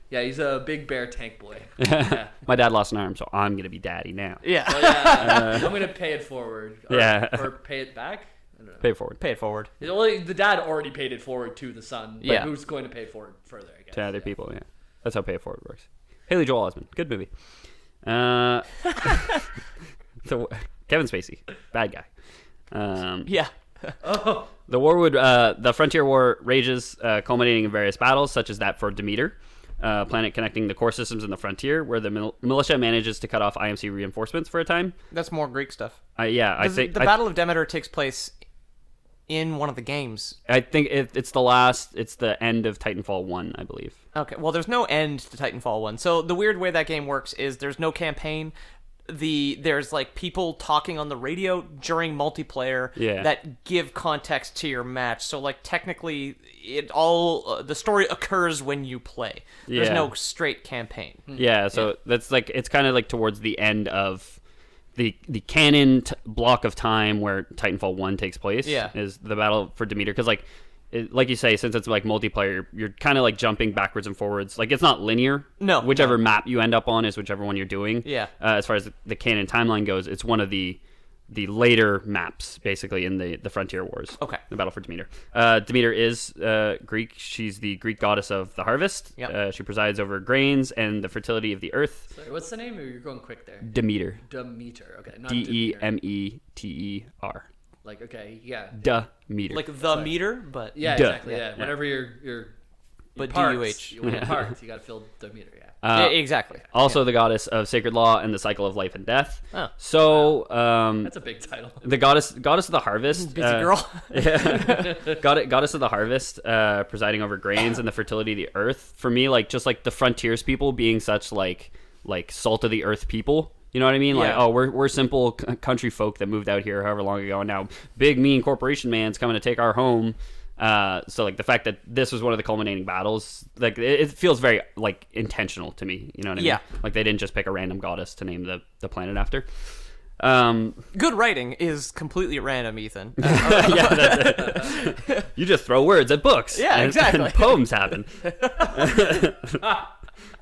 he's a big bear tank boy. Yeah. my dad lost an arm, so I'm going to be daddy now. Yeah. Well, yeah, I'm gonna pay it forward. Or, Yeah. Or pay it back. I don't know. Pay it forward Pay it forward. Well, the dad already paid it forward to the son. But Yeah. who's going to pay it forward further? I guess. to other people, yeah. That's how pay it forward works. Haley Joel Osment, good movie. So Kevin Spacey, bad guy. Yeah. Oh, The war would, the Frontier War rages, culminating in various battles, such as that for Demeter, planet connecting the core systems in the frontier, where the militia manages to cut off IMC reinforcements for a time. That's more Greek stuff. I think The Battle of Demeter takes place in one of the games. I think it's the end of Titanfall 1, I believe. Okay, well, there's no end to Titanfall 1. So the weird way that game works is there's no campaign. There's like people talking on the radio during multiplayer that give context to your match. So like technically, the story occurs when you play. There's Yeah. no straight campaign. Yeah, so that's like it's kind of like towards the end of the canon block of time where Titanfall 1 takes place. Yeah. Is the battle for Demeter, because like like you say, since it's like multiplayer, you're kind of like jumping backwards and forwards. Like it's not linear. No, Whichever map you end up on is whichever one you're doing. Yeah. As far as the canon timeline goes, it's one of the later maps, basically, in the Frontier Wars. Okay. The battle for Demeter. Demeter is Greek. She's the Greek goddess of the harvest. Yep. She presides over grains and the fertility of the earth. sorry, what's the name? You're going quick there. Demeter. Demeter. Okay. Not Demeter. Like, okay, yeah. Demeter. Like the meter, but Yeah, Duh. exactly. Yeah. Whenever you're But parts, DUH. when you're parked, you got to fill Demeter. Yeah. yeah, exactly. Also the goddess of sacred law and the cycle of life and death. Oh. So, That's a big title. the goddess of the harvest. Busy girl. Goddess of the harvest, presiding over grains and the fertility of the earth. For me, like just like the frontiers people being such like salt of the earth people. You know what I mean? Like, Yeah. oh, we're simple country folk that moved out here however long ago, and now big mean corporation man's coming to take our home. So like the fact that this was one of the culminating battles, like it feels very like intentional to me. You know what I mean? Yeah. Like they didn't just pick a random goddess to name the planet after. Good writing is completely random, Ethan. Yeah, that's it. You just throw words at books. Yeah, and exactly. poems happen.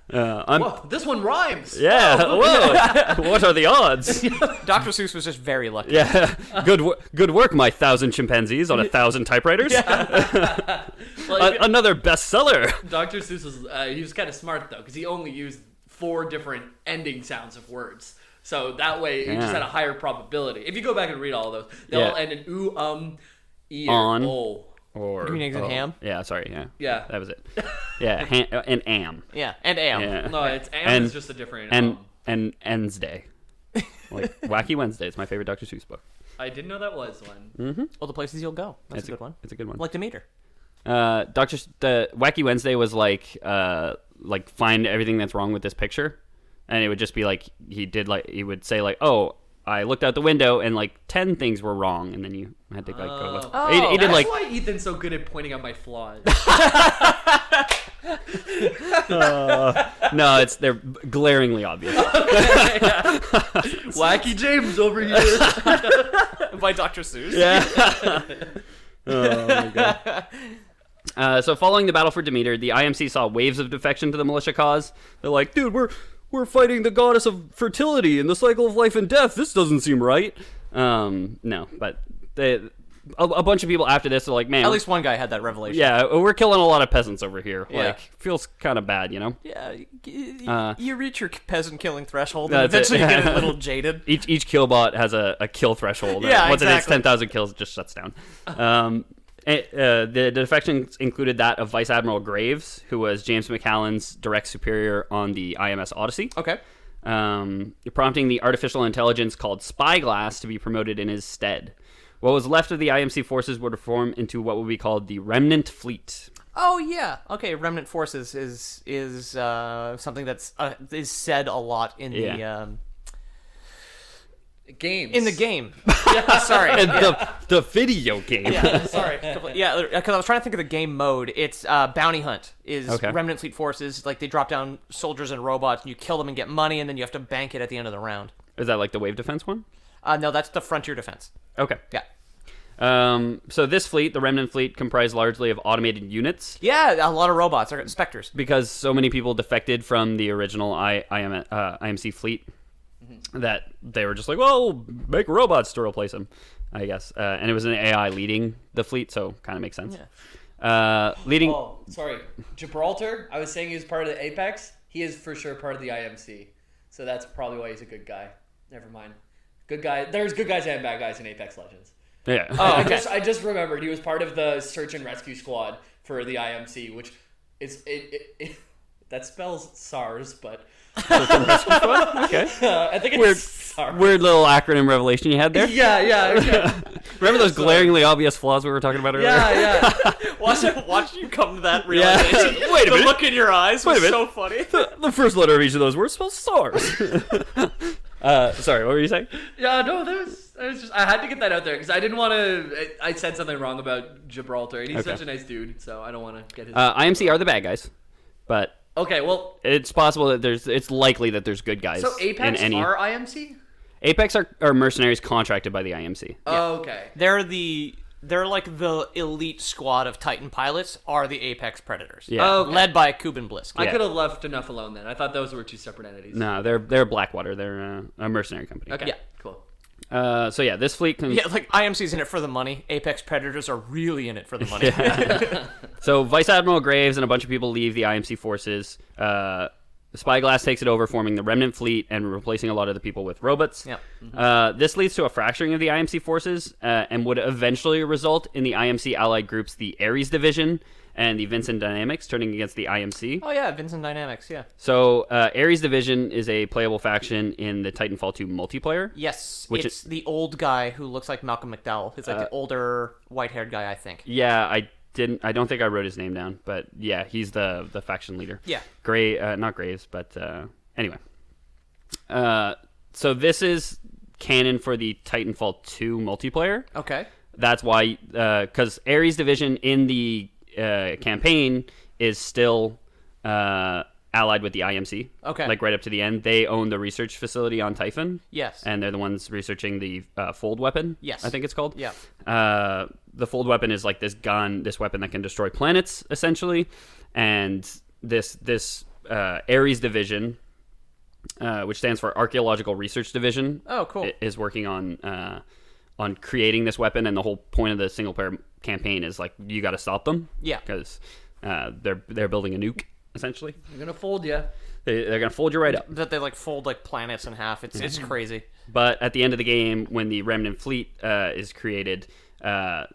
Whoa, this one rhymes. Yeah. Whoa. What are the odds? Dr. Seuss was just very lucky. Yeah. Good work, my 1,000 chimpanzees on 1,000 typewriters. Well, Another bestseller. Dr. Seuss was he was kind of smart though, because he only used 4 different ending sounds of words. So that way, it just Yeah. had a higher probability. If you go back and read all of those, they Yeah. all end in ooh, e, On. o. Or Green eggs and ham? Yeah. Sorry. Yeah. Yeah. That was it. Yeah. And am. Yeah, and am. Yeah. No, it's am And- is just a different. And Wednesday. Like Wacky Wednesday. It's my favorite Dr. Seuss book. I didn't know that was one. All the places you'll go. That's It's a good one. It's a good one. Like Demeter. The Wacky Wednesday was like find everything that's wrong with this picture, and it would just be like he would say like, oh, I looked out the window and like 10 things were wrong, and then you had to like go. Oh. He did That's like why Ethan's so good at pointing out my flaws. no, they're glaringly obvious. Wacky James over here. By Dr. Seuss. Yeah. Oh my god. So following the battle for Demeter, the IMC saw waves of defection to the militia cause. They're like, dude, we're fighting the goddess of fertility and the cycle of life and death. This doesn't seem right. No, but a bunch of people after this are like, man, At least one guy had that revelation. yeah, we're killing a lot of peasants over here. Yeah. Like, feels kind of bad, you know? Yeah, you reach your peasant killing threshold, That's and eventually it. you get a little jaded. Each killbot has a kill threshold. Yeah, Once it hits exactly. 10,000 kills, it just shuts down. The defections included that of Vice Admiral Graves, who was James McCallan's direct superior on the IMS Odyssey. Okay. Prompting the artificial intelligence called Spyglass to be promoted in his stead. What was left of the IMC forces would form into what would be called the Remnant Fleet. Oh yeah. Okay. Remnant forces is something that's is said a lot in Games. the game. Sorry. And the video game. Yeah, sorry. Yeah, because I was trying to think of the game mode. It's Bounty Hunt is Okay. Remnant Fleet forces. Like, they drop down soldiers and robots, and you kill them and get money, and then you have to bank it at the end of the round. Is that like the wave defense one? No, that's the Frontier Defense. Okay. Yeah. So this fleet, the Remnant Fleet, comprised largely of automated units Yeah, a lot of robots. They're Spectres. because so many people defected from the original IMC fleet that they were just like, well, make robots to replace them, I guess. And it was an AI leading the fleet, so kind of makes sense. Leading... Oh, sorry. Gibraltar, I was saying he was part of the Apex. He is for sure part of the IMC. So that's probably why he's a good guy. Never mind. Good guy. There's good guys and bad guys in Apex Legends. Yeah. Oh, okay. I just remembered he was part of the search and rescue squad for the IMC, which is that spells SARS, but Okay. I think it's Weird. SARS. Weird little acronym revelation you had there. Yeah. Remember those glaringly obvious flaws we were talking about earlier? Yeah. Watch you come to that realization. Yeah. Wait a minute. The look in your eyes was Wait a minute. so funny. The first letter of each of those words spells SARS. Sorry, what were you saying? Yeah, no, that was just I had to get that out there because I didn't want to. I said something wrong about Gibraltar, and he's Okay. such a nice dude, so I don't want to get his. IMC are the bad guys, but Okay, well, it's possible that it's likely that there's good guys so Apex in any. are IMC. Apex are mercenaries contracted by the IMC. Oh, okay. They're like the elite squad of Titan pilots are the Apex Predators. Yeah. Oh, okay. Led by Kuban Blisk. I Yeah. could have left enough alone then. I thought those were two separate entities. No, they're Blackwater. They're a mercenary company. Okay. Yeah. Cool. So yeah, this fleet can. Yeah, like IMC's in it for the money. Apex Predators are really in it for the money. So Vice Admiral Graves and a bunch of people leave the IMC forces. Spyglass takes it over, forming the Remnant Fleet and replacing a lot of the people with robots. Yep. This leads to a fracturing of the IMC forces and would eventually result in the IMC allied groups, the Ares Division and the Vincent Dynamics, turning against the IMC. Oh yeah, Vincent Dynamics. Yeah. So Ares Division is a playable faction in the Titanfall 2 multiplayer. Yes, Which it's the old guy who looks like Malcolm McDowell. He's like the older white-haired guy, I think. Yeah, I don't think I wrote his name down, but yeah, he's the faction leader. Yeah. Not Graves, but anyway. So this is canon for the Titanfall 2 multiplayer. Okay. That's why, because Ares Division in the campaign is still allied with the IMC. Okay. Like right up to the end. They own the research facility on Typhon. Yes. And they're the ones researching the fold weapon. Yes. I think it's called. Yeah. The fold weapon is like this weapon that can destroy planets, essentially. And this Ares Division, which stands for Archaeological Research Division, Oh, cool. is working on creating this weapon. And the whole point of the single player campaign is like you got to stop them. Yeah. Because they're building a nuke, essentially. I'm gonna fold you. They're gonna fold you right up. That they like fold like planets in half. It's crazy. But at the end of the game, when the Remnant Fleet is created, the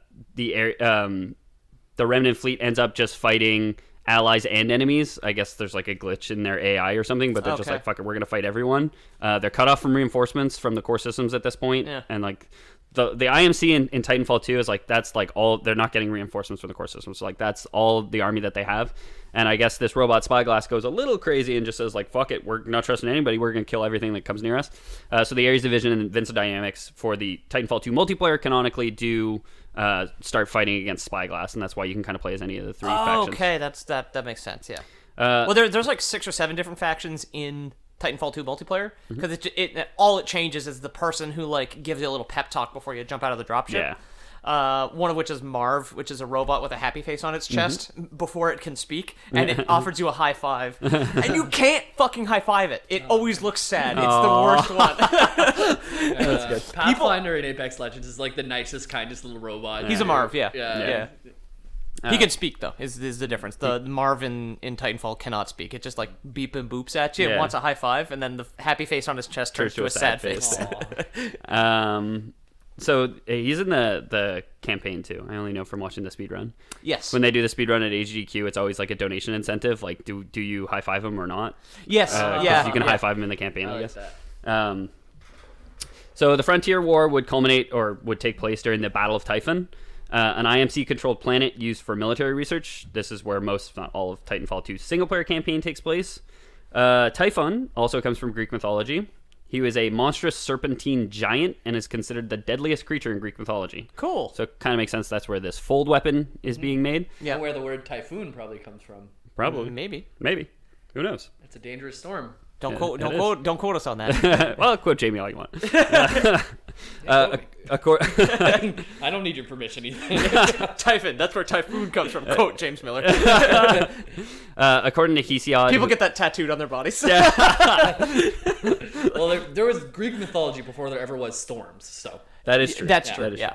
Remnant Fleet ends up just fighting allies and enemies. I guess there's like a glitch in their AI or something, but they're just Okay. like, fuck it, we're gonna fight everyone. They're cut off from reinforcements from the core systems at this point, Yeah. and like the IMC in Titanfall 2 is like that's like all they're not getting reinforcements from the core system, so like that's all the army that they have. And I guess this robot Spyglass goes a little crazy and just says like fuck it, we're not trusting anybody, we're gonna kill everything that comes near us. So the Ares division and Vincent Dynamics for the Titanfall 2 multiplayer canonically do start fighting against Spyglass, and that's why you can kind of play as any of the three factions. Okay, that makes sense. Yeah. Well, there's like 6 or 7 different factions in Titanfall 2 multiplayer, because all it changes is the person who like gives you a little pep talk before you jump out of the dropship. Yeah. One of which is Marv, which is a robot with a happy face on its chest before it can speak, and it offers you a high five, and you can't fucking high five it. It always looks sad. It's the worst one. That's good. Pathfinder in Apex Legends is like the nicest, kindest little robot. He's a Marv, yeah. Yeah. He can speak though. Is the difference? The Marv in Titanfall cannot speak. It just like beep and boops at you. It wants a high five, and then the happy face on his chest turns to a sad face. So he's in the campaign too. I only know from watching the speedrun. Yes. When they do the speedrun at HGQ, it's always like a donation incentive. Like, do you high five him or not? Yes. 'Cause you can high five him in the campaign, I guess. That. So the Frontier War would culminate or would take place during the Battle of Typhon, an IMC-controlled planet used for military research. This is where most, if not all, of Titanfall 2's single-player campaign takes place. Typhon also comes from Greek mythology. He was a monstrous serpentine giant and is considered the deadliest creature in Greek mythology. Cool. So it kind of makes sense that's where this fold weapon is being made. Yeah. And where the word typhoon probably comes from. Probably. Maybe. Who knows? It's a dangerous storm. Don't quote us on that. Well, quote Jamie all you want. I don't need your permission either. Typhon. That's where typhoon comes from. Quote James Miller. According to Hesiod... People get that tattooed on their bodies. Well, there was Greek mythology before there ever was storms, so... That is true. That's true, yeah.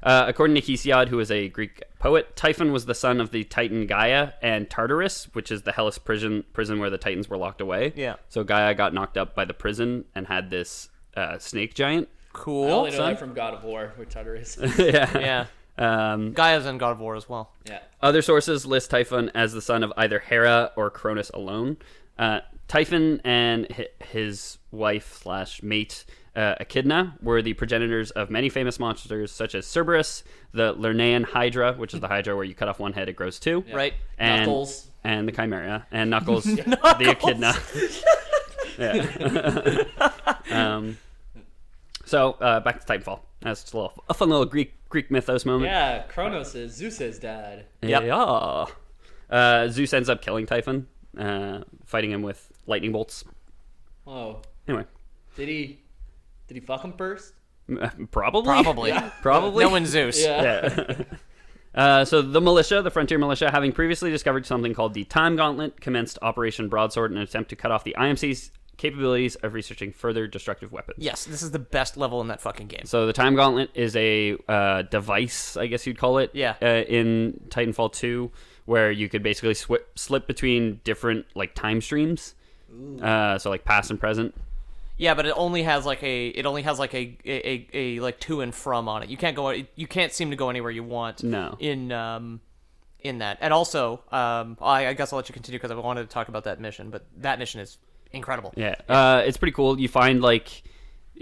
According to Hesiod, who is a Greek poet, Typhon was the son of the Titan Gaia and Tartarus, which is the hellish prison where the Titans were locked away. Yeah. So Gaia got knocked up by the prison and had this snake giant. Cool. I only know that from God of War, which Tartarus. Yeah. Yeah. Gaia's in God of War as well. Yeah. Other sources list Typhon as the son of either Hera or Cronus alone. Typhon and his wife/mate Echidna were the progenitors of many famous monsters such as Cerberus, the Lernaean Hydra, which is the Hydra where you cut off one head, it grows two. Yeah. Right. And, Knuckles. And the Chimera. And Knuckles, the Echidna. Yeah. So, back to Titanfall. That's just a fun little Greek mythos moment. Yeah, Kronos is Zeus's dad. Yep. Yeah. Zeus ends up killing Typhon, fighting him with lightning bolts. Oh. Anyway. Did he fuck him first? Probably. Yeah. Probably. No one's Zeus. Yeah. So the Frontier Militia, having previously discovered something called the Time Gauntlet, commenced Operation Broadsword in an attempt to cut off the IMC's capabilities of researching further destructive weapons. Yes, this is the best level in that fucking game. So the Time Gauntlet is a device, I guess you'd call it, in Titanfall 2, where you could basically slip between different like time streams. So like past and present. Yeah, but it only has like a like to and from on it. You can't seem to go anywhere you want. No. In that. And also, I guess I'll let you continue because I wanted to talk about that mission, but that mission is incredible. Yeah. It's pretty cool.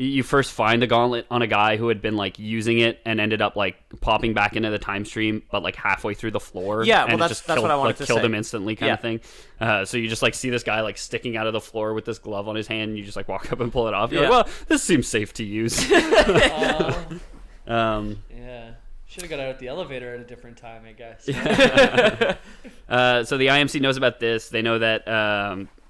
You first find the gauntlet on a guy who had been like using it and ended up like popping back into the time stream, but like halfway through the floor. Yeah, and that's what I wanted to say. Killed him instantly, kind of thing. So you just like see this guy like sticking out of the floor with this glove on his hand. And you just like walk up and pull it off. You're like, well, this seems safe to use. Yeah. Should have got out of the elevator at a different time, I guess. So the IMC knows about this. They know that.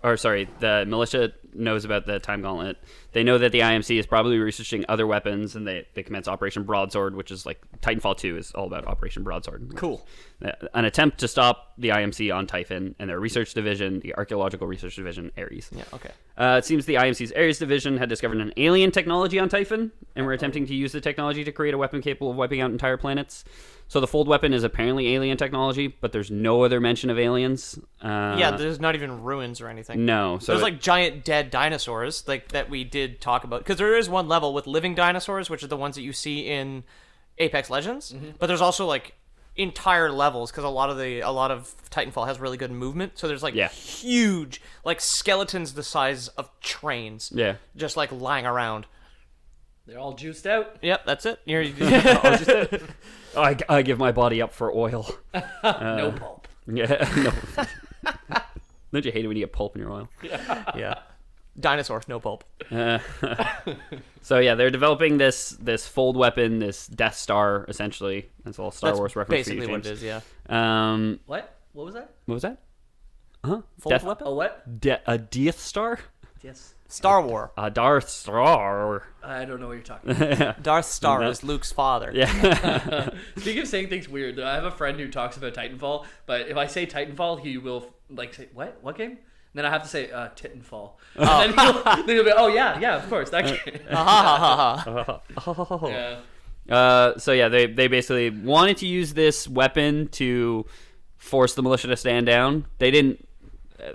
The militia knows about the Time Gauntlet. They know that the IMC is probably researching other weapons, and they commence Operation Broadsword, which is like Titanfall 2 is all about Operation Broadsword. Cool. An attempt to stop the IMC on Typhon and their research division, the Archaeological Research Division, Ares. Yeah, okay. It seems the IMC's Ares division had discovered an alien technology on Typhon, and were attempting to use the technology to create a weapon capable of wiping out entire planets. So the fold weapon is apparently alien technology, but there's no other mention of aliens. There's not even ruins or anything. No. So there's like giant dead dinosaurs like that we did talk about. Because there is one level with living dinosaurs, which are the ones that you see in Apex Legends. Mm-hmm. But there's also like entire levels because a lot of Titanfall has really good movement. So there's like huge like skeletons the size of trains. Yeah. Just like lying around. They're all juiced out. Yep, that's it. I give my body up for oil. No pulp. Yeah, no. Don't you hate it when you get pulp in your oil? Yeah. Dinosaurs, no pulp. So yeah, they're developing this fold weapon, this Death Star, essentially. That's a little Star Wars reference. Basically for you, what it James. is, yeah. What? What was that? What was that? Huh? Fold weapon? A what? A Death Star? Yes. Star War. A Darth Star. I don't know what you're talking about. Darth Star No. is Luke's father. Yeah. Speaking of saying things weird, I have a friend who talks about Titanfall, but if I say Titanfall, he will say, what? What game? And then I have to say, Titanfall. And then he'll be, oh, yeah, of course, that game. Yeah. So yeah, they basically wanted to use this weapon to force the militia to stand down. They didn't.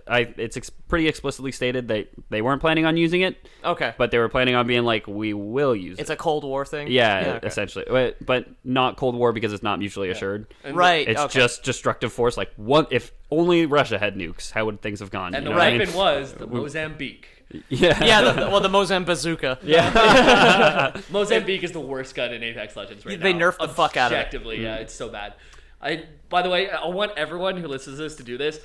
It's pretty explicitly stated that they weren't planning on using it. Okay. But they were planning on being like, we will use It's it. a Cold War thing? Yeah, okay. essentially, but not Cold War because it's not mutually assured. And Right. It's okay. just destructive force. Like, if only Russia had nukes, how would things have gone? And you the know what I weapon mean? was the Mozambique. Yeah, Yeah, the Mozambique bazooka. yeah. Mozambique is the worst gun in Apex Legends right now. They nerfed the fuck out of it. Objectively, yeah, it's so bad. By the way, I want everyone who listens to this to do this.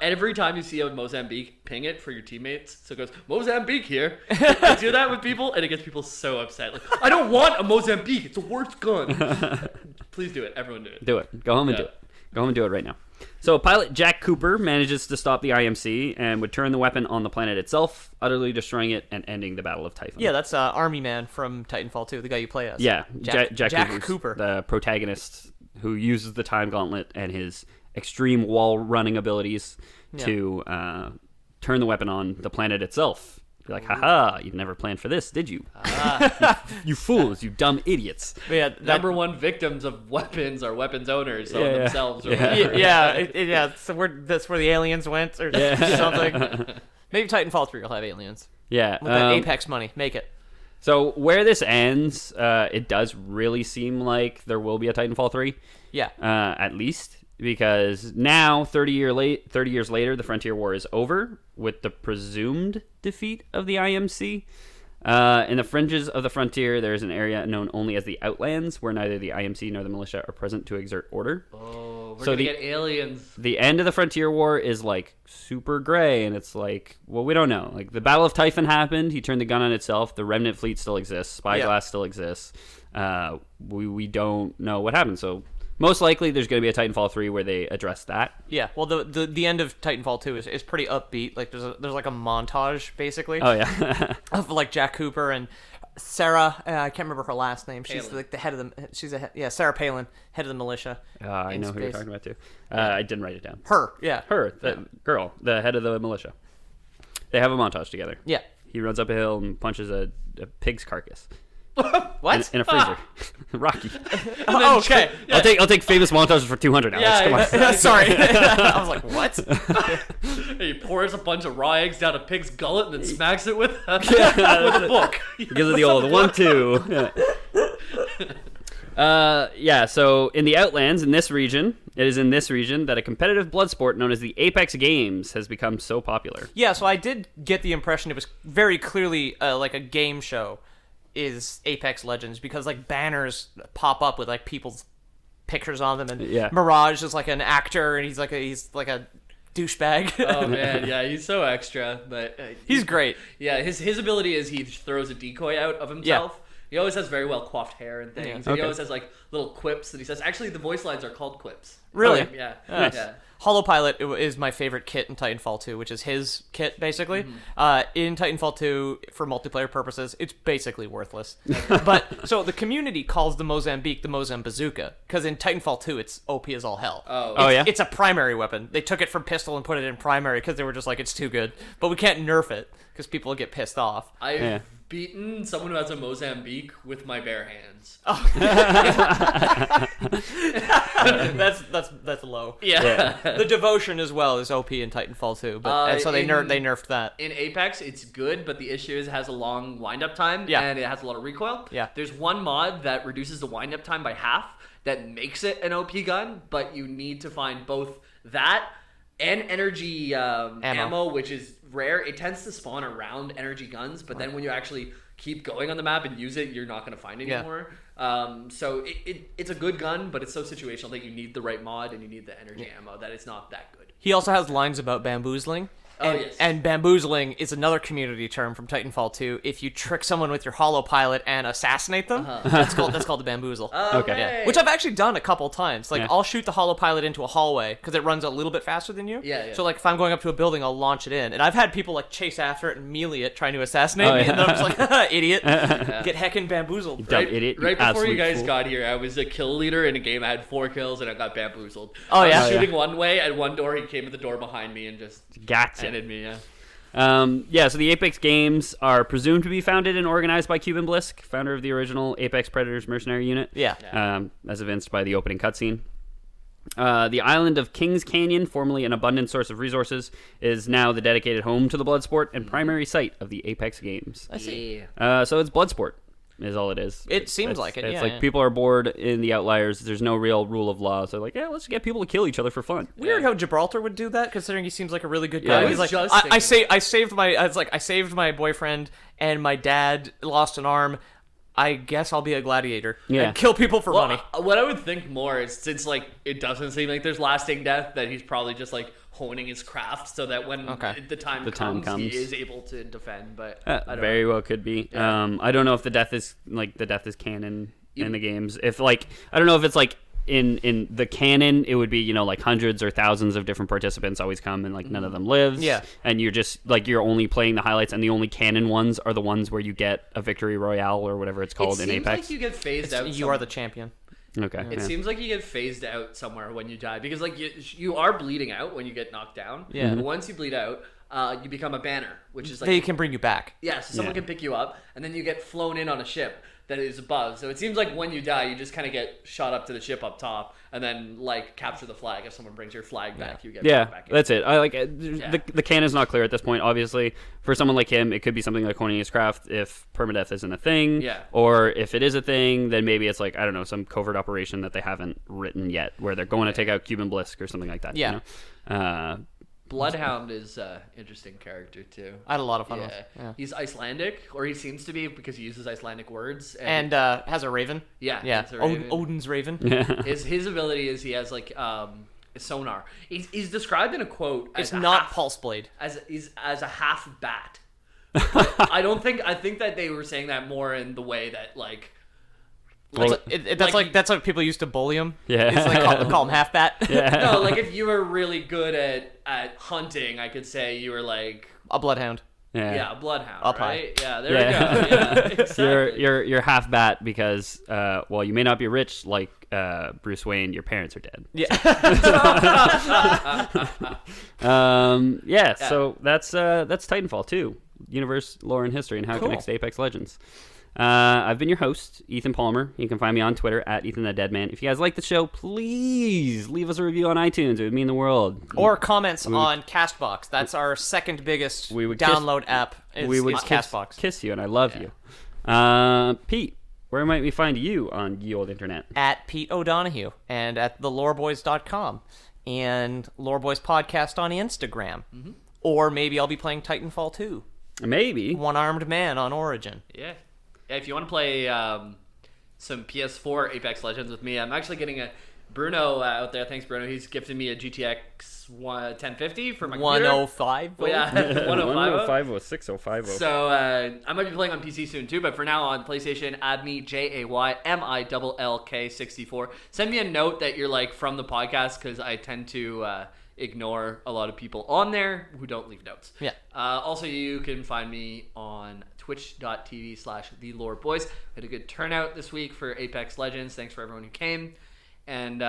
Every time you see a Mozambique, ping it for your teammates. So it goes, Mozambique here. I do that with people, and it gets people so upset. Like, I don't want a Mozambique. It's the worst gun. Please do it. Everyone do it. Do it. Go home and Yeah. do it. Go home and do it right now. So pilot Jack Cooper manages to stop the IMC and would turn the weapon on the planet itself, utterly destroying it and ending the Battle of Typhon. Yeah, that's Army Man from Titanfall 2, the guy you play as. Yeah, Jack Cooper's Cooper. the protagonist who uses the time gauntlet and his extreme wall running abilities to turn the weapon on the planet itself. You're like, haha, you never planned for this, did you? You fools, you dumb idiots. But yeah, that, Number one victims of weapons are weapons owners Yeah, yeah. themselves. Or Yeah. whatever. yeah, so that's where the aliens went or something. Maybe Titanfall 3 will have aliens. Yeah. With that Apex money, make it. So where this ends, it does really seem like there will be a Titanfall 3. Yeah. At least. Because now, 30 years later, the Frontier War is over with the presumed defeat of the IMC. In the fringes of the frontier, there is an area known only as the Outlands, where neither the IMC nor the militia are present to exert order. Oh, we're So gonna the- get aliens. The end of the Frontier War is like super gray, and it's like, well, we don't know. Like the Battle of Typhon happened, he turned the gun on itself. The Remnant fleet still exists. Spyglass still exists. We don't know what happened. So most likely, there's going to be a Titanfall 3 where they address that. Yeah, well, the end of Titanfall 2 is pretty upbeat. Like, there's like a montage, basically, Oh yeah. of, like, Jack Cooper and Sarah, I can't remember her last name. She's Palin. like the head of the, Sarah Palin, head of the militia. I in know who you're space. talking about too. I didn't write it down. Her, yeah. Her, the girl, the head of the militia. They have a montage together. Yeah. He runs up a hill and punches a pig's carcass What? in a freezer. Rocky. Oh, okay. I'll take famous montages for 200 hours. Come on. Sorry. I was like, what? He pours a bunch of raw eggs down a pig's gullet and then smacks it with a book. Because of the old 1-2. Yeah. So in the Outlands, it is in this region that a competitive blood sport known as the Apex Games has become so popular. Yeah, so I did get the impression it was very clearly like a game show is Apex Legends, because like banners pop up with like people's pictures on them, and Yeah. Mirage is like an actor and he's like a douchebag. Oh man, yeah, he's so extra, but He's great. yeah, his ability is he throws a decoy out of himself. He always has very well coiffed hair and things. Yeah. And Okay. he always has like little quips that he says. Actually, the voice lines are called quips. Really? Yeah. Nice. Yeah. Holopilot is my favorite kit in Titanfall 2, which is his kit, basically. In Titanfall 2, for multiplayer purposes, it's basically worthless. But, so the community calls the Mozambique the Mozambique Bazooka, because in Titanfall 2, it's OP as all hell. Oh. Yeah? It's a primary weapon. They took it from pistol and put it in primary, because they were just like, it's too good. But we can't nerf it, because people will get pissed off. I've beaten someone who has a Mozambique with my bare hands. That's low. Yeah. The devotion as well is OP in Titanfall 2, but and so they nerfed that. In Apex, it's good, but the issue is it has a long wind-up time, Yeah. and it has a lot of recoil. Yeah. There's one mod that reduces the wind-up time by half that makes it an OP gun, but you need to find both that and energy ammo, which is rare. It tends to spawn around energy guns, but then when you actually keep going on the map and use it, you're not going to find anymore. So it's a good gun, but it's so situational that you need the right mod and you need the energy ammo that it's not that good. He also has lines about bamboozling. And bamboozling is another community term from Titanfall 2. If you trick someone with your holo pilot and assassinate them, that's called the bamboozle. Okay. Yeah. Which I've actually done a couple times. Like, I'll shoot the holo pilot into a hallway because it runs a little bit faster than you. Yeah. So, like, if I'm going up to a building, I'll launch it in. And I've had people, like, chase after it and melee it, trying to assassinate me. And then I'm just like, idiot. Get heckin' bamboozled. Dumb idiot. Right before you guys fool. got here, I was a kill leader in a game. I had 4 kills and I got bamboozled. Oh, yeah? I was shooting one way at one door. He came to the door behind me and just Gotcha. ended me. So the Apex games are presumed to be founded and organized by Cuban Blisk, founder of the original Apex Predators mercenary unit. As evinced by the opening cutscene. The island of Kings Canyon, formerly an abundant source of resources, is now the dedicated home to the Bloodsport and primary site of the Apex games. I see. So it's Bloodsport, is all it is. It seems like it, It's yeah, like yeah. people are bored in the Outliers. There's no real rule of law. So like, let's get people to kill each other for fun. Weird how Gibraltar would do that, considering he seems like a really good Yeah, guy. I He's was like, just I saved my boyfriend and my dad lost an arm. I guess I'll be a gladiator and kill people for money. What I would think more is, since like it doesn't seem like there's lasting death, that he's probably just like honing his craft so that when the time comes, he is able to defend. But I don't very know. well could be. Yeah. I don't know if the death is canon in the games. If like, I don't know if it's like in the canon, it would be, like hundreds or thousands of different participants always come and like none of them lives. Yeah. And you're just like, you're only playing the highlights, and the only canon ones are the ones where you get a victory royale or whatever it's called in It seems Apex. like you get phased out. You are the champion. Okay. It seems like you get phased out somewhere when you die, because like you are bleeding out when you get knocked down. Yeah. But once you bleed out, you become a banner, which is like They can bring you back. so someone can pick you up, and then you get flown in on a ship that is above. So it seems like when you die, you just kind of get shot up to the ship up top, and then like capture the flag. If someone brings your flag back, you get back in. That's it. I like the canon's not clear at this point. Obviously, for someone like him, it could be something like honing his craft if permadeath isn't a thing. Yeah. Or if it is a thing, then maybe it's like, I don't know, some covert operation that they haven't written yet, where they're going to take out Cuban Blisk or something like that. Yeah. Bloodhound is an interesting character too. I had a lot of fun with it. Yeah. He's Icelandic, or he seems to be, because he uses Icelandic words. And has a raven. Yeah. Yeah. it's a raven. Odin's raven. His ability is he has like sonar. He's described in a quote as It's not Pulse Blade. as a half bat. But I think that they were saying that more in the way that like. That's what people used to bully him. Yeah. It's like call him half bat. Yeah. No, like if you were really good at hunting, I could say you were like A bloodhound. a bloodhound, Up high. right? Yeah, there we go. Yeah, exactly. You're half bat because you may not be rich like Bruce Wayne. Your parents are dead. Yeah. So that's Titanfall 2, universe, lore, and history, and how it Cool. connects to Apex Legends. I've been your host, Ethan Palmer. You can find me on Twitter at Ethan the Deadman. If you guys like the show, please leave us a review on iTunes. It would mean the world. Or comments on Castbox. That's our second biggest download app. We would Castbox. kiss you, and I love you. Pete, where might we find you on ye old internet? At Pete O'Donohue and at theloreboys.com and Loreboys Podcast on Instagram. Mm-hmm. Or maybe I'll be playing Titanfall 2. Maybe. One-armed man on Origin. Yeah, if you want to play some PS4 Apex Legends with me, I'm actually getting a Bruno out there. Thanks, Bruno. He's gifted me a GTX 1050 for my computer. 105. Well, yeah, 105. 105 605. So I might be playing on PC soon too, but for now on PlayStation, add me JAYMILLK64. Send me a note that you're like from the podcast, because I tend to ignore a lot of people on there who don't leave notes. Yeah. Also, you can find me on twitch.tv/theloreboys. We had a good turnout this week for Apex Legends. Thanks for everyone who came. And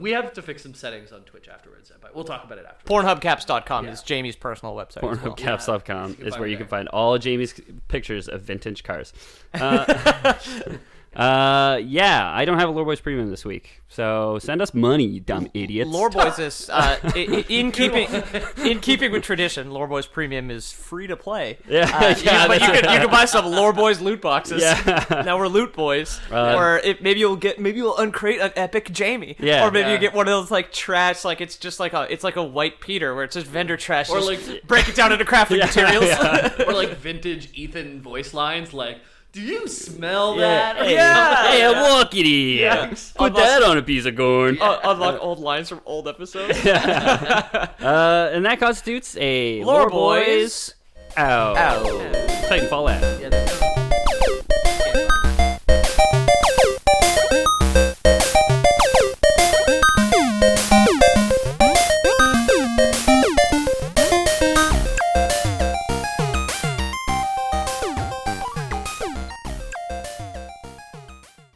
we have to fix some settings on Twitch afterwards, but we'll talk about it afterwards. Pornhubcaps.com is Jamie's personal website. Pornhubcaps.com Yeah. is where you can find all Jamie's pictures of vintage cars. Yeah, I don't have a Lore Boys Premium this week, so send us money, you dumb idiots. Lore Boys is in keeping with tradition. Lore Boys Premium is free to play. Yeah, but you can buy some Lore Boys loot boxes. Yeah. Now we're loot boys. Or maybe you'll uncrate an epic Jamie. Yeah. Or maybe you get one of those like trash, like it's like a white Peter where it's just vendor trash. Or just like break it down into crafting materials. or like vintage Ethan voice lines like, "Do you smell Yeah. that?" Hey, walk it in. Yeah. Put that on a piece of corn. Unlock old lines from old episodes. And that constitutes a Lore Boys out. out. Titanfall out. Yeah,